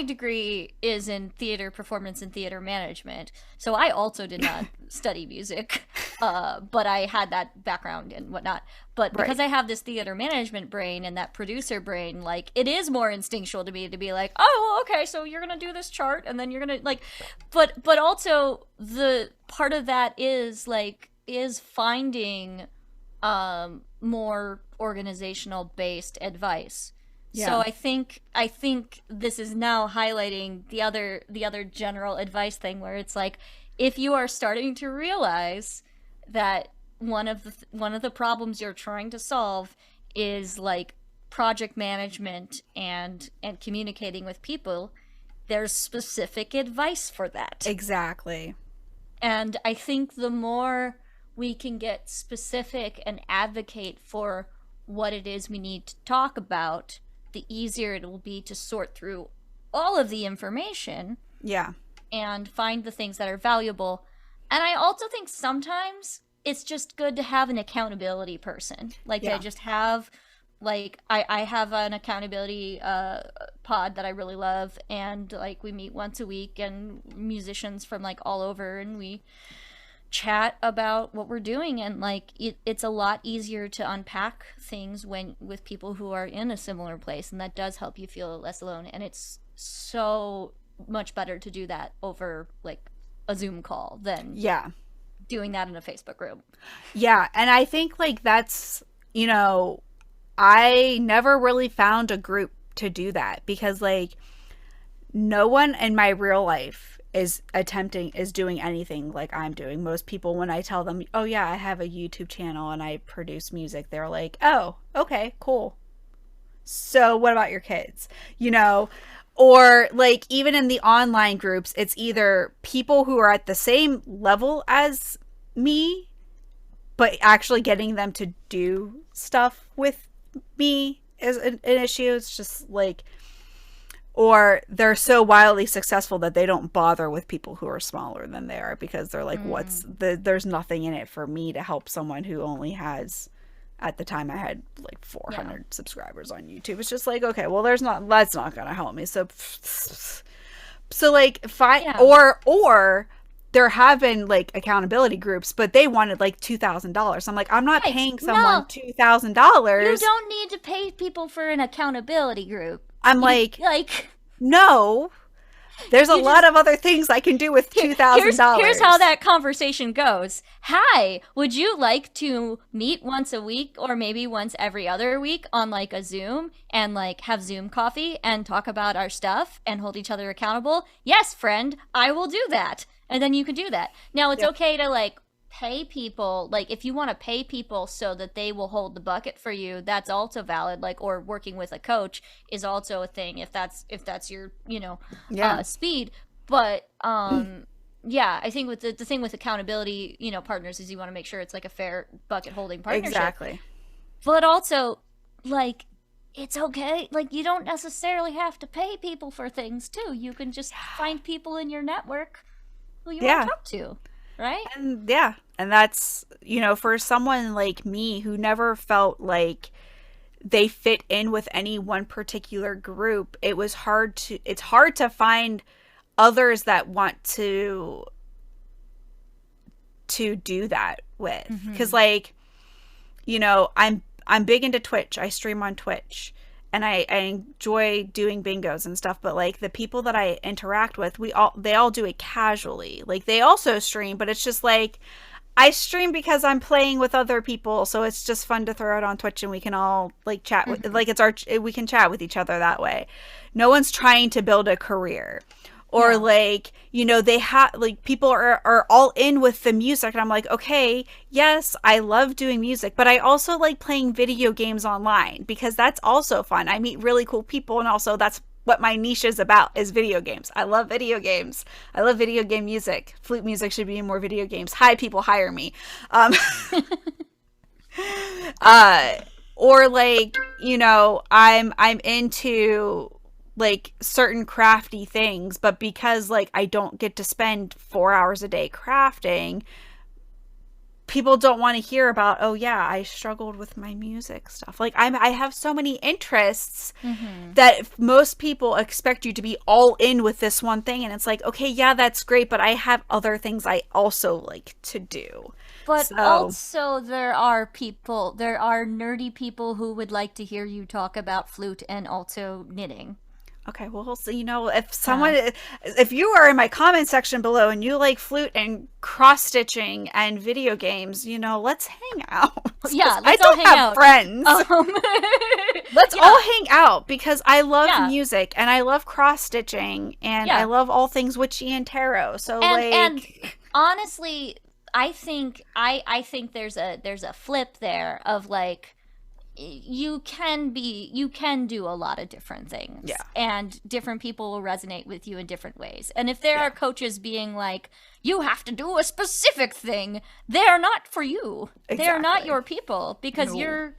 degree is in theater performance and theater management. So I also did not study music, but I had that background and whatnot. But right. because I have this theater management brain and that producer brain, like it is more instinctual to me to be like, oh, okay, so you're gonna do this chart and then you're gonna like, but also the part of that is like is finding more organizational based advice. So Yeah. I think this is now highlighting the other general advice thing where it's like if you are starting to realize that one of the problems you're trying to solve is like project management and communicating with people, there's specific advice for that. Exactly. And I think the more we can get specific and advocate for what it is we need to talk about, the easier it will be to sort through all of the information Yeah. and find the things that are valuable. And I also think sometimes it's just good to have an accountability person. Like I Yeah. just have like I have an accountability pod that I really love, and like we meet once a week and musicians from like all over and we chat about what we're doing, and like it's a lot easier to unpack things when with people who are in a similar place, and that does help you feel less alone, and it's so much better to do that over like a Zoom call than Yeah. doing that in a Facebook group. Yeah. And I think, like, that's, I never really found a group to do that because, like, no one in my real life is doing anything like I'm doing. Most people, when I tell them, oh yeah, I have a YouTube channel and I produce music, they're like, oh, okay, cool. So what about your kids? You know, or like even in the online groups, it's either people who are at the same level as me, but actually getting them to do stuff with me is an issue. It's just like, or they're so wildly successful that they don't bother with people who are smaller than they are because they're like, Mm, there's nothing in it for me to help someone who only has, at the time I had like yeah. 400 subscribers on YouTube. It's just like, okay, well, that's not going to help me. So like fine. Yeah. Or there have been like accountability groups, but they wanted like $2,000. I'm like, I'm not Right. paying someone No, you $2,000. don't need to pay people for an accountability group. I'm You like, like no, there's a you lot just of other things I can do with here, two thousand here's how dollars. that conversation goes. Hi, would you like to meet once a week or maybe once every other week on like a Zoom and like have Zoom coffee and talk about our stuff and hold each other accountable? Yes, friend, I will do that. And then you can do that. Now it's Yeah. okay to like pay people, like if you want to pay people so that they will hold the bucket for you, that's also valid. Like, or working with a coach is also a thing if that's your, Yeah. speed. But yeah, I think with the thing with accountability, partners, is you want to make sure it's like a fair bucket holding partnership. Exactly. But also, like, it's okay. Like, you don't necessarily have to pay people for things too. You can just find people in your network who you want to Yeah. talk to, right? And yeah, and that's, for someone like me who never felt like they fit in with any one particular group, it's hard to find others that want to do that with. Because, Mm-hmm. like, I'm big into Twitch. I stream on Twitch, and I enjoy doing bingos and stuff. But like the people that I interact with, they all do it casually. Like they also stream, but it's just like I stream because I'm playing with other people, so it's just fun to throw it on Twitch and we can all like chat with, Mm-hmm. like we can chat with each other that way. No one's trying to build a career. Or Yeah. like, they have like people are all in with the music, and I'm like, okay, yes, I love doing music, but I also like playing video games online because that's also fun. I meet really cool people, and also that's what my niche is about, is video games. I love video games. I love video game music. Flute music should be in more video games. Hi, people, hire me. Um, uh, or like, I'm into like certain crafty things, but because like I don't get to spend 4 hours a day crafting, people don't want to hear about, oh yeah, I struggled with my music stuff. Like I have so many interests Mm-hmm. that most people expect you to be all in with this one thing, and it's like, okay, yeah, that's great, but I have other things I also like to do. But So also, there are nerdy people who would like to hear you talk about flute and also knitting. okay, well, so, Yeah. if you are in my comment section below and you like flute and cross stitching and video games, let's hang out. Because Yeah, I let's all don't hang have out. friends. Um, Let's all yeah, hang out because I love yeah, music and I love cross stitching and I yeah. love all things witchy and tarot. So And like, honestly, I think there's a flip there of like you can do a lot of different things, yeah, and different people will resonate with you in different ways. And if there yeah, are coaches being like, you have to do a specific thing, they're not for you. They're not exactly. your people, because No. you're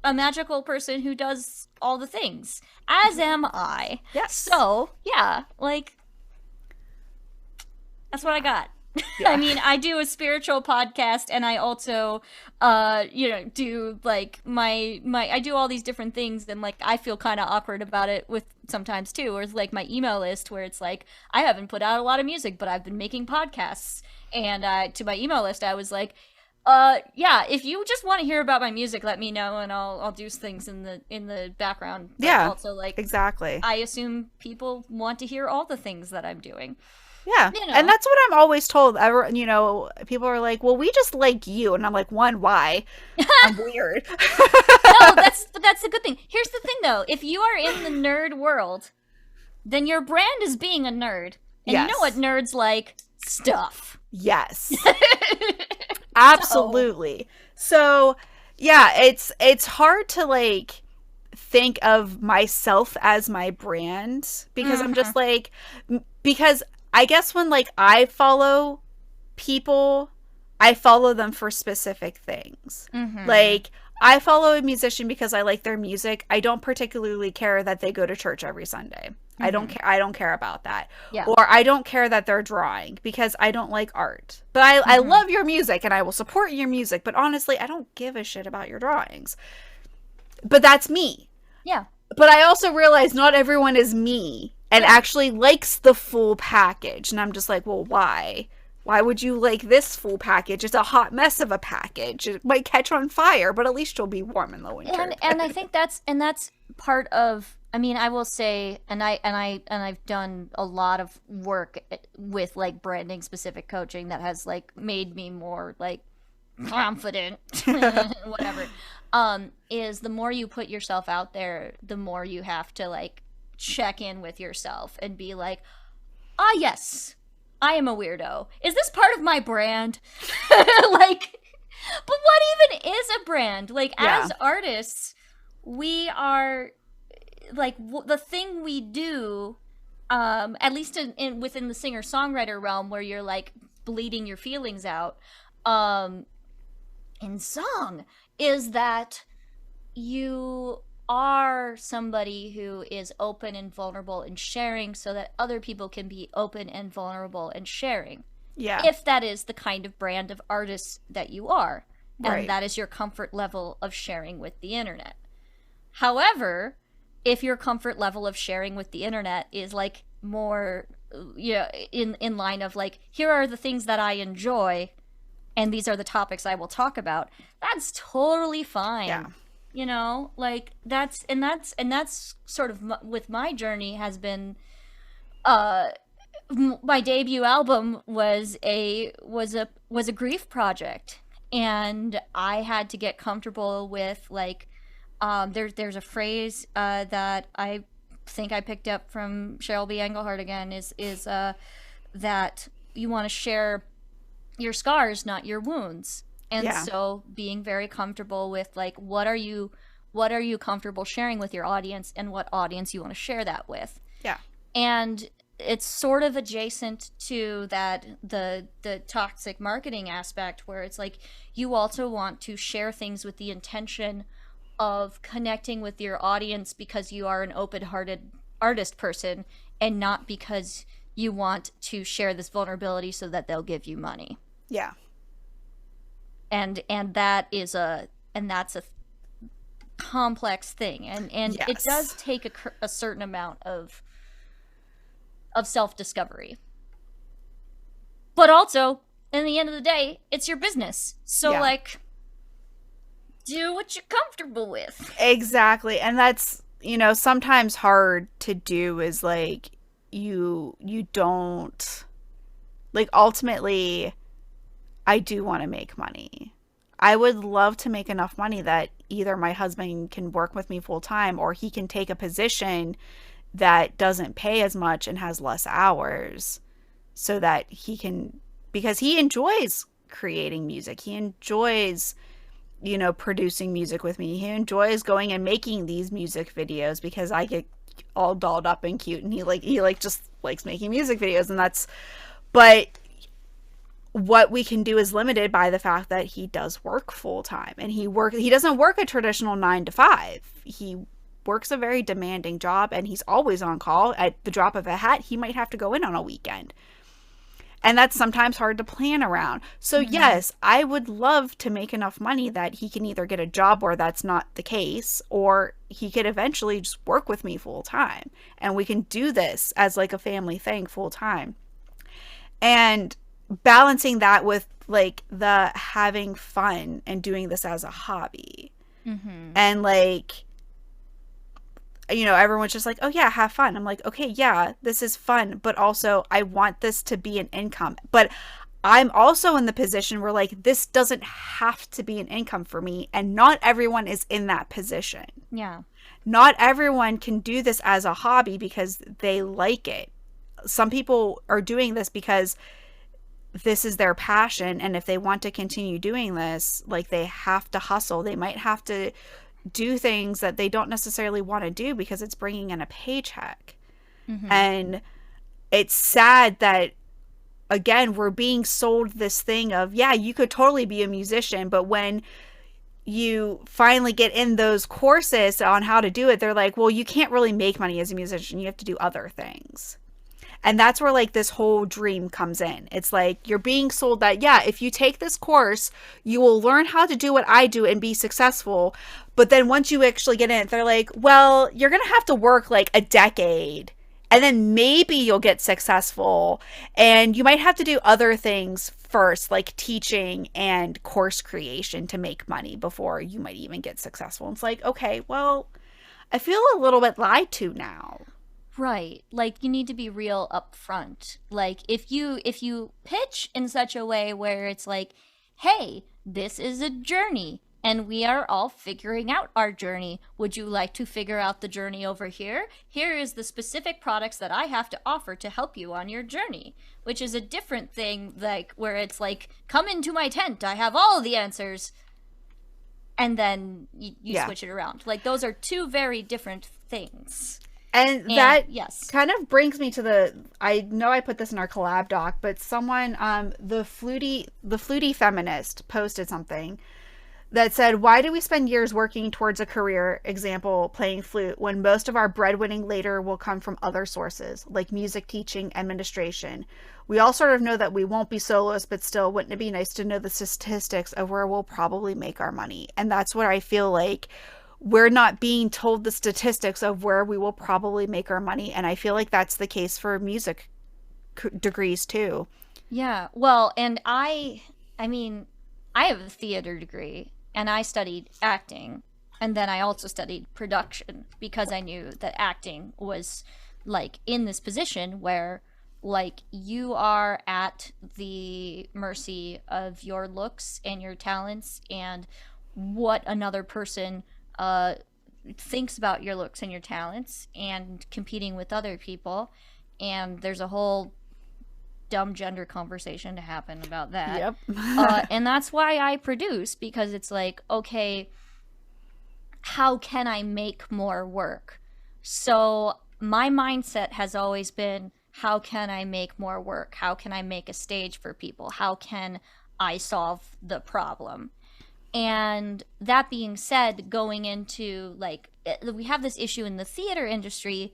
a magical person who does all the things, as am I. Yes. So yeah, like, that's what I got. I Yeah. mean, I do a spiritual podcast, and I also do like my I do all these different things, and like I feel kind of awkward about it with sometimes too, or it's like my email list where it's like I haven't put out a lot of music, but I've been making podcasts. And to my email list I was like, yeah, if you just want to hear about my music, let me know, and I'll do things in the background. But Yeah. also, like, Exactly. I assume people want to hear all the things that I'm doing. Yeah. You And know. that's what I'm always told. People are like, "Well, we just like you." And I'm like, "One, why? I'm weird." No, that's a good thing. Here's the thing though. If you are in the nerd world, then your brand is being a nerd. And you know what Yes. nerds like? Stuff. Yes. So, Absolutely. So, yeah, it's hard to like think of myself as my brand because I'm mhm. just like, because I guess when like I follow people, I follow them for specific things. Mhm. Like I follow a musician because I like their music. I don't particularly care that they go to church every Sunday. Mhm. I don't care about that. Yeah. Or I don't care that they're drawing because I don't like art. But I Mhm. love your music and I will support your music, but honestly, I don't give a shit about your drawings. But that's me. Yeah. But I also realize not everyone is me and Yeah. actually likes the full package. And I'm just like, well, why? Why would you like this full package? It's a hot mess of a package. It might catch on fire, but at least you'll be warm in the winter. And I think that's part of, I mean, I will say, and I've done a lot of work with like branding specific coaching that has like made me more like confident, whatever. Is the more you put yourself out there, the more you have to like check in with yourself and be like, ah, yes, I am a weirdo. Is this part of my brand? Like, but what even is a brand? Like, Yeah. as artists, we are like the thing we do, at least within the singer songwriter realm, where you're like bleeding your feelings out, um, in song, is that you are somebody who is open and vulnerable and sharing so that other people can be open and vulnerable and sharing, Yeah. if that is the kind of brand of artist that you are, and Right. that is your comfort level of sharing with the internet. However, if your comfort level of sharing with the internet is like more, yeah, in line of like, here are the things that I enjoy and these are the topics I will talk about, that's totally Yeah. fine. Like that's sort of with my journey has been, uh my debut album was a grief project, and I had to get comfortable with like, there's a phrase that I think I picked up from Shelby Engelhardt again, is that you want to share your scars, not your wounds. And Yeah. so being very comfortable with like, what are you comfortable sharing with your audience, and what audience you want to share that with. Yeah. And it's sort of adjacent to that, the toxic marketing aspect, where it's like you also want to share things with the intention of connecting with your audience because you are an open-hearted artist person, and not because you want to share this vulnerability so that they'll give you money. Yeah. And that's a complex thing, and it does Yes. take a certain amount of self-discovery. But also, in the end of the day, it's your business. So Yeah. like, do what you're comfortable with. Exactly. And that's, sometimes hard to do is like you don't like ultimately I do want to make money. I would love to make enough money that either my husband can work with me full time or he can take a position that doesn't pay as much and has less hours so that he can, because he enjoys creating music. He enjoys, producing music with me. He enjoys going and making these music videos because I get all dolled up and cute and he just likes making music videos, and that's, but what we can do is limited by the fact that he does work full time, and he doesn't work a traditional 9 to 5. He works a very demanding job, and he's always on call. At the drop of a hat, he might have to go in on a weekend. And that's sometimes hard to plan around. So Mm-hmm. yes, I would love to make enough money that he can either get a job where that's not the case, or he could eventually just work with me full time, and we can do this as like a family thing full time. And balancing that with like the having fun and doing this as a hobby. Mm-hmm. And like, everyone's just like, oh yeah, have fun. I'm like, okay, yeah, this is fun, but also I want this to be an income. But I'm also in the position where like this doesn't have to be an income for me, and not everyone is in that position. Yeah. Not everyone can do this as a hobby because they like it. Some people are doing this because this is their passion, and if they want to continue doing this, like they have to hustle. They might have to do things that they don't necessarily want to do because it's bringing in a paycheck. Mm-hmm. And it's sad that again we're being sold this thing of, yeah, you could totally be a musician, but when you finally get in those courses on how to do it, they're like, well, you can't really make money as a musician, you have to do other things. And that's where like this whole dream comes in. It's like you're being sold that, yeah, if you take this course, you will learn how to do what I do and be successful. But then once you actually get in it, they're like, well, you're going to have to work like a decade, and then maybe you'll get successful. And you might have to do other things first, like teaching and course creation to make money before you might even get successful. And it's like, okay, well, I feel a little bit lied to now. Right. Like, you need to be real upfront. Like, if you pitch in such a way where it's like, hey, this is a journey, and we are all figuring out our journey. Would you like to figure out the journey over here? Here is the specific products that I have to offer to help you on your journey, which is a different thing, like where it's like, come into my tent, I have all the answers, and then you switch it around. Like, those are two very different things. And that kind of brings me to I know I put this in our collab doc, but someone, the Flutie feminist posted something that said, why do we spend years working towards a career, example, playing flute, when most of our breadwinning later will come from other sources, like music teaching, administration? We all sort of know that we won't be soloists, but still, wouldn't it be nice to know the statistics of where we'll probably make our money? And that's where I feel like we're not being told the statistics of where we will probably make our money. And I feel like that's the case for music degrees too. Yeah. Well, and I mean, I have a theater degree and I studied acting. And then I also studied production because I knew that acting was like in this position where like you are at the mercy of your looks and your talents and what another person thinks about your looks and your talents, and competing with other people. And there's a whole dumb gender conversation to happen about that. Yep. And that's why I produce, because it's like, okay, how can I make more work? So my mindset has always been, how can I make more work? How can I make a stage for people? How can I solve the problem? And that being said, going into like, we have this issue in the theater industry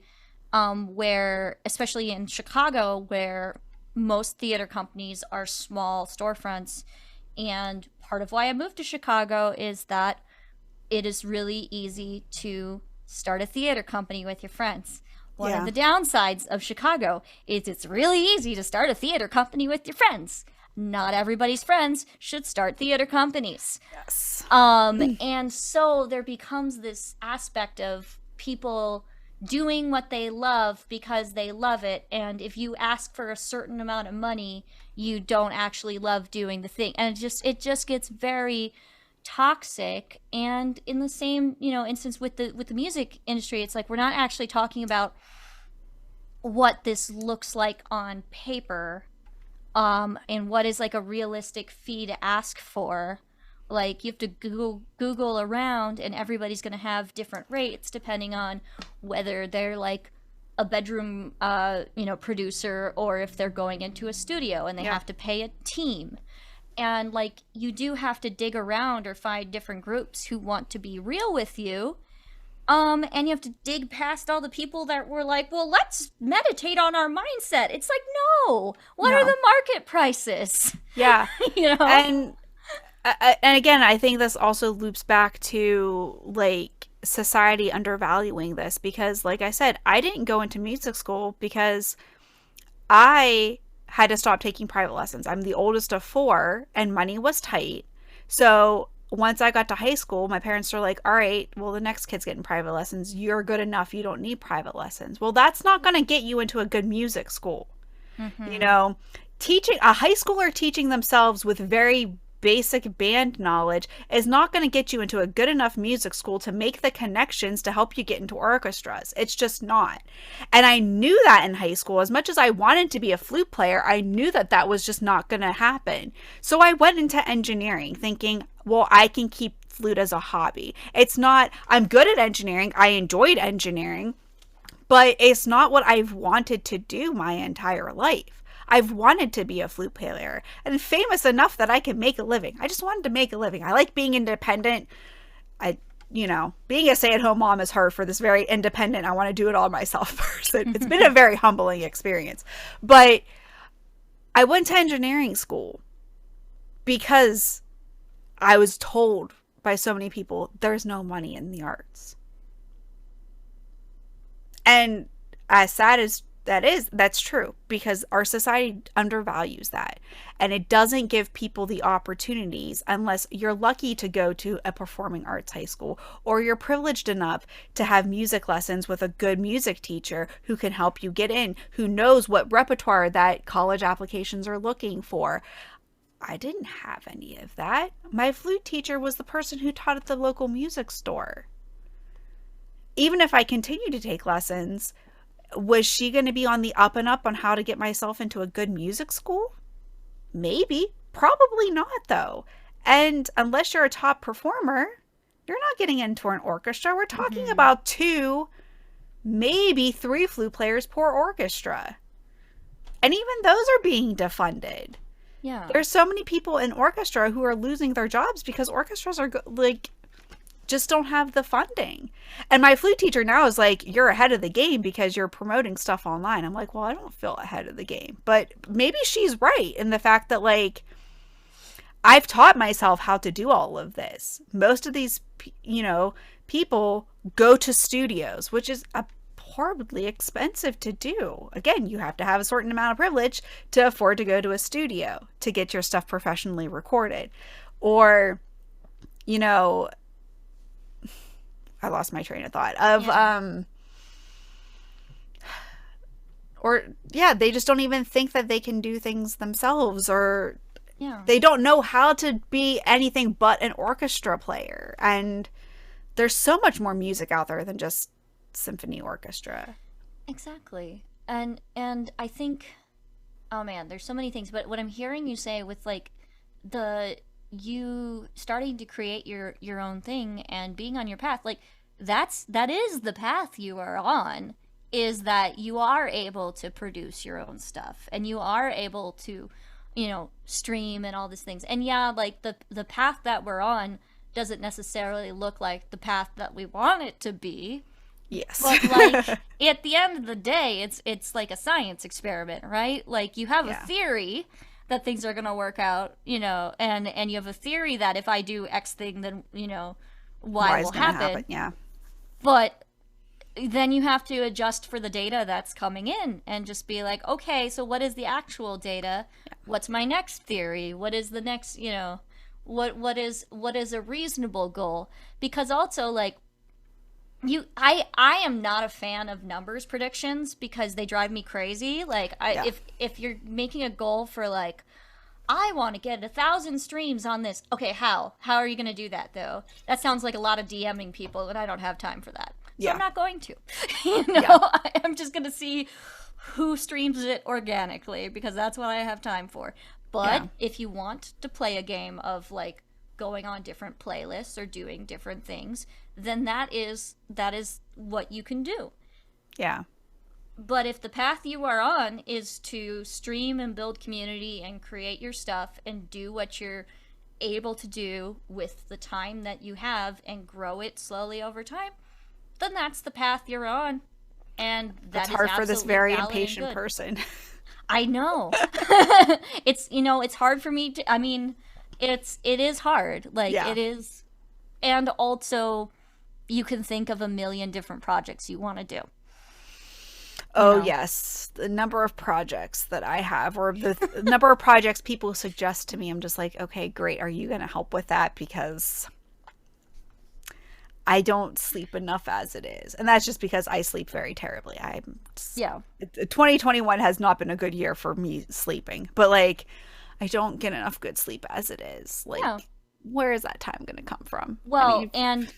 where, especially in Chicago, where most theater companies are small storefronts. And part of why I moved to Chicago is that it is really easy to start a theater company with your friends. One of the downsides of Chicago is it's really easy to start a theater company with your friends. Not everybody's friends should start theater companies. Yes. And so there becomes this aspect of people doing what they love because they love it. And if you ask for a certain amount of money, you don't actually love doing the thing. And it just gets very toxic. And in the same, instance with the music industry, it's like, we're not actually talking about what this looks like on paper, and what is like a realistic fee to ask for. Like, you have to Google around, and everybody's going to have different rates depending on whether they're like a bedroom, producer, or if they're going into a studio and they have to pay a team. And like, you do have to dig around or find different groups who want to be real with you. And you have to dig past all the people that were like, well, let's meditate on our mindset. It's like, no, what are the market prices? Yeah. And again, I think this also loops back to like society undervaluing this, because like I said, I didn't go into music school because I had to stop taking private lessons. I'm the oldest of 4 and money was tight. So once I got to high school, my parents were like, all right, well, the next kid's getting private lessons. You're good enough. You don't need private lessons. Well, that's not going to get you into a good music school. Mm-hmm. Teaching a high schooler teaching themselves with very basic band knowledge is not going to get you into a good enough music school to make the connections to help you get into orchestras. It's just not. And I knew that in high school. As much as I wanted to be a flute player, I knew that that was just not going to happen. So I went into engineering thinking, well, I can keep flute as a hobby. It's not, I'm good at engineering. I enjoyed engineering, but it's not what I've wanted to do my entire life. I've wanted to be a flute player and famous enough that I can make a living. I just wanted to make a living. I like being independent. Being a stay-at-home mom is hard for this very independent, I want to do it all myself person. It's been a very humbling experience. But I went to engineering school because I was told by so many people, there's no money in the arts. And as sad as that is, that's true, because our society undervalues that. And it doesn't give people the opportunities unless you're lucky to go to a performing arts high school, or you're privileged enough to have music lessons with a good music teacher who can help you get in, who knows what repertoire that college applications are looking for. I didn't have any of that. My flute teacher was the person who taught at the local music store. Even if I continued to take lessons, was she going to be on the up and up on how to get myself into a good music school? Maybe. Probably not, though. And unless you're a top performer, you're not getting into an orchestra. We're talking about 2, maybe 3 flute players per orchestra. And even those are being defunded. Yeah. There's so many people in orchestra who are losing their jobs because orchestras are like just don't have the funding. And my flute teacher now is like, you're ahead of the game because you're promoting stuff online. I'm like, well, I don't feel ahead of the game. But maybe she's right in the fact that, like, I've taught myself how to do all of this. Most of these, people go to studios, which is horribly expensive to do. Again, you have to have a certain amount of privilege to afford to go to a studio to get your stuff professionally recorded. Or, I lost my train of thought of, they just don't even think that they can do things themselves, or they don't know how to be anything but an orchestra player. And there's so much more music out there than just symphony orchestra. Exactly. And I think, oh man, there's so many things, but what I'm hearing you say with like you starting to create your own thing and being on your path, like that is the path you are on, is that you are able to produce your own stuff and you are able to, stream and all these things. And yeah, like the path that we're on doesn't necessarily look like the path that we want it to be. Yes. But like at the end of the day, it's like a science experiment, right? Like you have a theory that things are going to work out, and you have a theory that if I do X thing, then, Y will happen. Yeah. But then you have to adjust for the data that's coming in and just be like, okay, so what is the actual data? Yeah. What's my next theory? What is the next, what is a reasonable goal? Because also, like, I am not a fan of numbers predictions because they drive me crazy. Like, if you're making a goal for, like, I want to get 1,000 streams on this. Okay, how are you going to do that, though? That sounds like a lot of DMing people, and I don't have time for that. So I'm not going to. I'm just going to see who streams it organically because that's what I have time for. But if you want to play a game of, like, going on different playlists or doing different things, then that is what you can do. Yeah. But if the path you are on is to stream and build community and create your stuff and do what you're able to do with the time that you have and grow it slowly over time, then that's the path you're on. And that's hard for this very impatient person. I know. It's hard for me to, it is hard. Like it is. And also you can think of a million different projects you want to do. Yes. The number of projects that I have, or the number of projects people suggest to me, I'm just like, okay, great. Are you going to help with that? Because I don't sleep enough as it is. And that's just because I sleep very terribly. 2021 has not been a good year for me sleeping. But, like, I don't get enough good sleep as it is. Like, where is that time going to come from? Well, and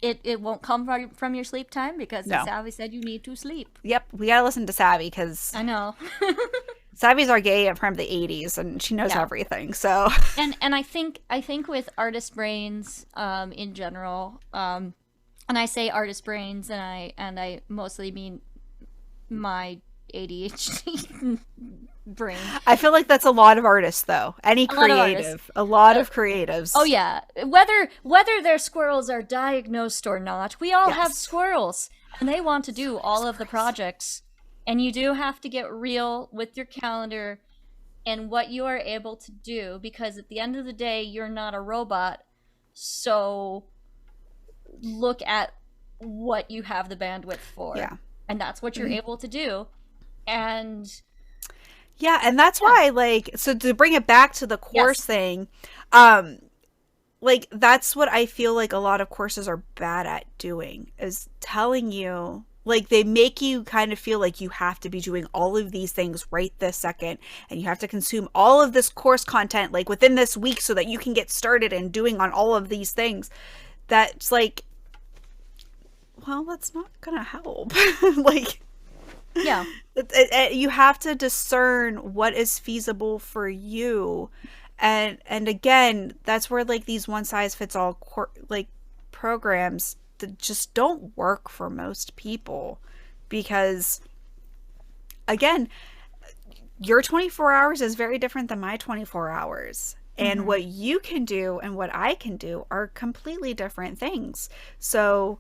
it won't come from your sleep time because Savy said you need to sleep. Yep, we gotta listen to Savy because I know. Savy's our gay from the 80s and she knows everything. So and I think with artist brains in general, and I say artist brains and I mostly mean my ADHD brain. I feel like that's a lot of artists though. A lot of creatives. Oh yeah. Whether their squirrels are diagnosed or not, we all have squirrels and they want to do all of the projects. And you do have to get real with your calendar and what you are able to do, because at the end of the day, you're not a robot. So look at what you have the bandwidth for. Yeah. And that's what you're able to do. And and that's why, like, so to bring it back to the course thing, like, that's what I feel like a lot of courses are bad at doing, is telling you Like, they make you kind of feel like you have to be doing all of these things right this second, and you have to consume all of this course content like within this week so that you can get started and doing on all of these things. That's like, well, that's not gonna help. Like, Yeah. you have to discern what is feasible for you, and again, that's where like these one size fits all like programs that just don't work for most people, because again, your 24 hours is very different than my 24 hours. And what you can do and what I can do are completely different things. So,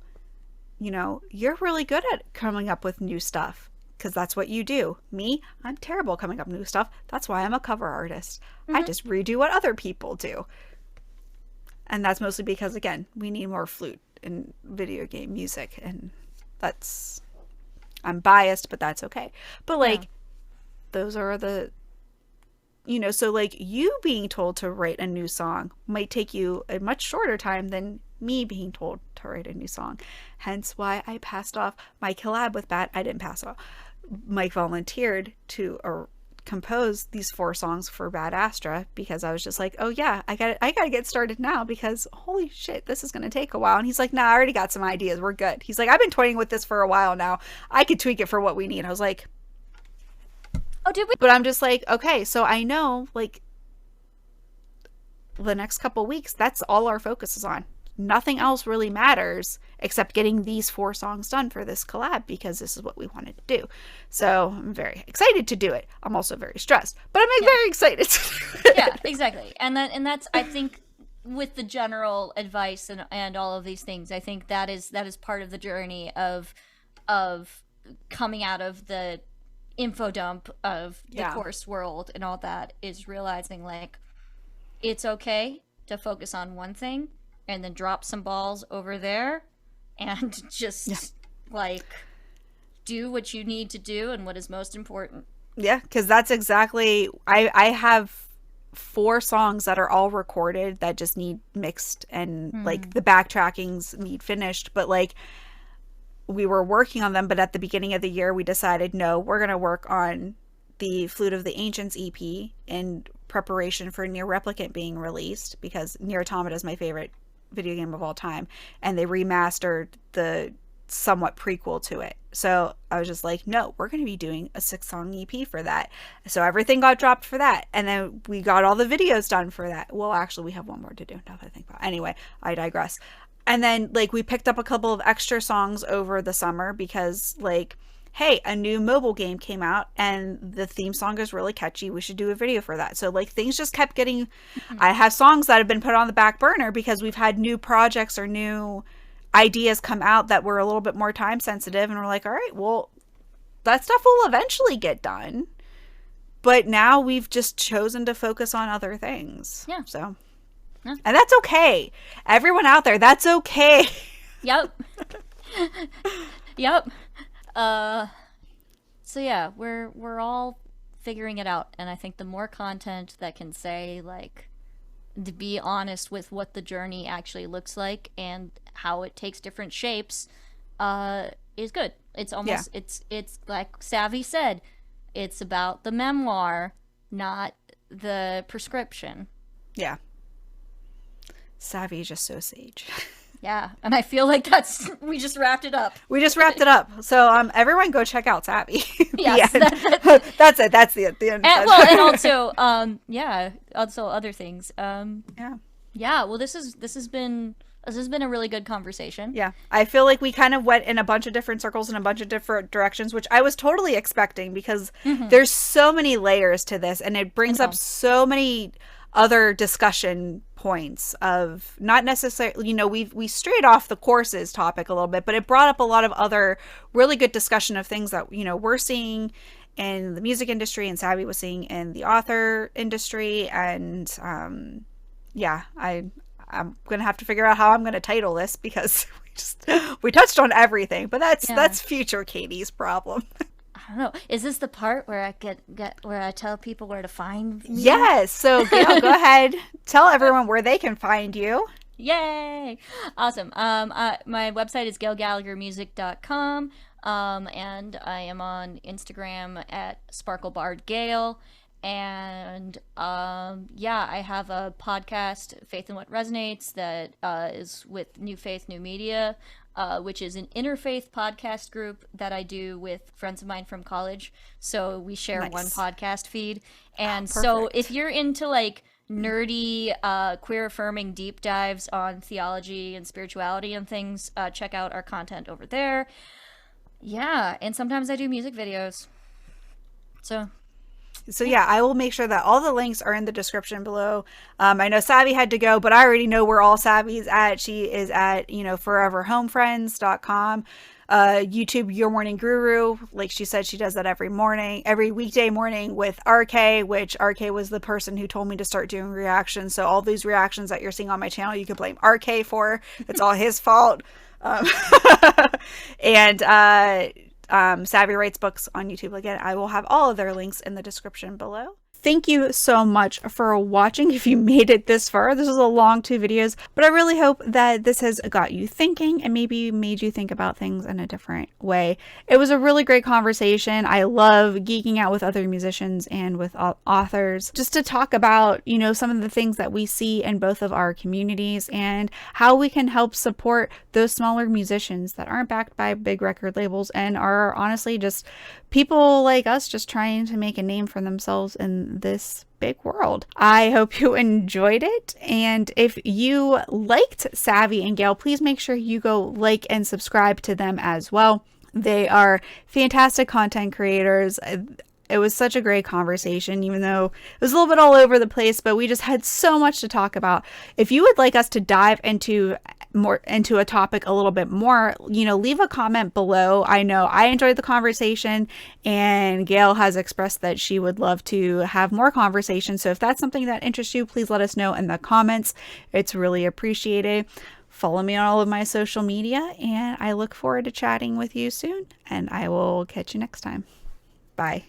you know, you're really good at coming up with new stuff because that's what you do. Me, I'm terrible coming up with new stuff. That's why I'm a cover artist. I just redo what other people do. And that's mostly because, again, we need more flute in video game music. And that's, I'm biased, but that's okay. But like, those are the, you know, so like you being told to write a new song might take you a much shorter time than me being told to write a new song. Hence why I passed off my collab with Bat. I didn't pass off. Mike volunteered to compose these 4 songs for Bad Astra because I was just like, oh yeah, I gotta get started now because holy shit, this is gonna take a while. And he's like, nah, I already got some ideas. We're good. He's like, I've been toying with this for a while now. I could tweak it for what we need. I was like, oh, did we? but I'm just like, okay, so I know like the next couple weeks, that's all our focus is on. Nothing else really matters except getting these 4 songs done for this collab because this is what we wanted to do. So I'm very excited to do it. I'm also very stressed, but I'm very excited to do it. Yeah, exactly. And that's I think with the general advice and all of these things, I think that is part of the journey of coming out of the info dump of the course world and all that, is realizing like it's okay to focus on one thing and then drop some balls over there and just like do what you need to do and what is most important. Yeah, because that's exactly, I have 4 songs that are all recorded that just need mixed and like the backtrackings need finished, but like we were working on them, but at the beginning of the year we decided no, we're going to work on the Flute of the Ancients EP in preparation for Near Replicant being released, because Near Automata is my favorite video game of all time, and they remastered the somewhat prequel to it. So I was just like, no, we're going to be doing a 6-song EP for that. So everything got dropped for that, and then we got all the videos done for that. Well, actually we have one more to do now that I think about it. Anyway, I digress. And then like we picked up a couple of extra songs over the summer because like, hey, a new mobile game came out and the theme song is really catchy. We should do a video for that. So like things just kept getting, I have songs that have been put on the back burner because we've had new projects or new ideas come out that were a little bit more time sensitive. And we're like, all right, well, that stuff will eventually get done. But now we've just chosen to focus on other things. Yeah. So, and that's okay. Everyone out there, that's okay. Yep. Yep. So yeah, we're all figuring it out, and I think the more content that can say like, to be honest with what the journey actually looks like and how it takes different shapes, is good. It's almost it's like Savy said, it's about the memoir, not the prescription. Yeah. Savy is just so sage. Yeah, and I feel like we just wrapped it up. We just wrapped it up. So everyone go check out Savy. Yes, that's it. That's the end. And, well, and also also other things. Yeah. Well, this has been a really good conversation. Yeah, I feel like we kind of went in a bunch of different circles in a bunch of different directions, which I was totally expecting because there's so many layers to this, and it brings up so many other discussion points of not necessarily, you know, we strayed off the courses topic a little bit, but it brought up a lot of other really good discussion of things that, you know, we're seeing in the music industry and Savvy was seeing in the author industry. And I'm gonna have to figure out how I'm gonna title this because we touched on everything, but that's future Katie's problem. I don't know. Is this the part where I get where I tell people where to find me? Yes. So Gail, go ahead. Tell everyone where they can find you. Yay! Awesome. My website is gailgallaghermusic.com. And I am on Instagram at SparkleBardGale. And yeah, I have a podcast, Faith in What Resonates, that is with New Faith, New Media, which is an interfaith podcast group that I do with friends of mine from college. So we share one Nice. podcast feed. And so Perfect. if you're into like nerdy, queer affirming deep dives on theology and spirituality and things, check out our content over there. Yeah, and sometimes I do music videos. So So yeah, I will make sure that all the links are in the description below. I know Savvy had to go, but I already know where all Savvy's at. She is at, foreverhomefriends.com. YouTube Your Morning Guru. Like she said, she does that every morning, every weekday morning with RK, which RK was the person who told me to start doing reactions. So all these reactions that you're seeing on my channel, you can blame RK for. It's all his fault. Um, and Savvy writes books on YouTube. Again, I will have all of their links in the description below. Thank you so much for watching. If you made it this far, this was a long 2 videos, but I really hope that this has got you thinking and maybe made you think about things in a different way. It was a really great conversation. I love geeking out with other musicians and with authors just to talk about, some of the things that we see in both of our communities and how we can help support those smaller musicians that aren't backed by big record labels and are honestly just people like us just trying to make a name for themselves in this big world. I hope you enjoyed it. And if you liked Savvy and Gail, please make sure you go like and subscribe to them as well. They are fantastic content creators. It was such a great conversation, even though it was a little bit all over the place, but we just had so much to talk about. If you would like us to dive into a topic a little bit more, leave a comment below. I know I enjoyed the conversation and Gail has expressed that she would love to have more conversation. So if that's something that interests you, please let us know in the comments. It's really appreciated. Follow me on all of my social media and I look forward to chatting with you soon, and I will catch you next time. Bye.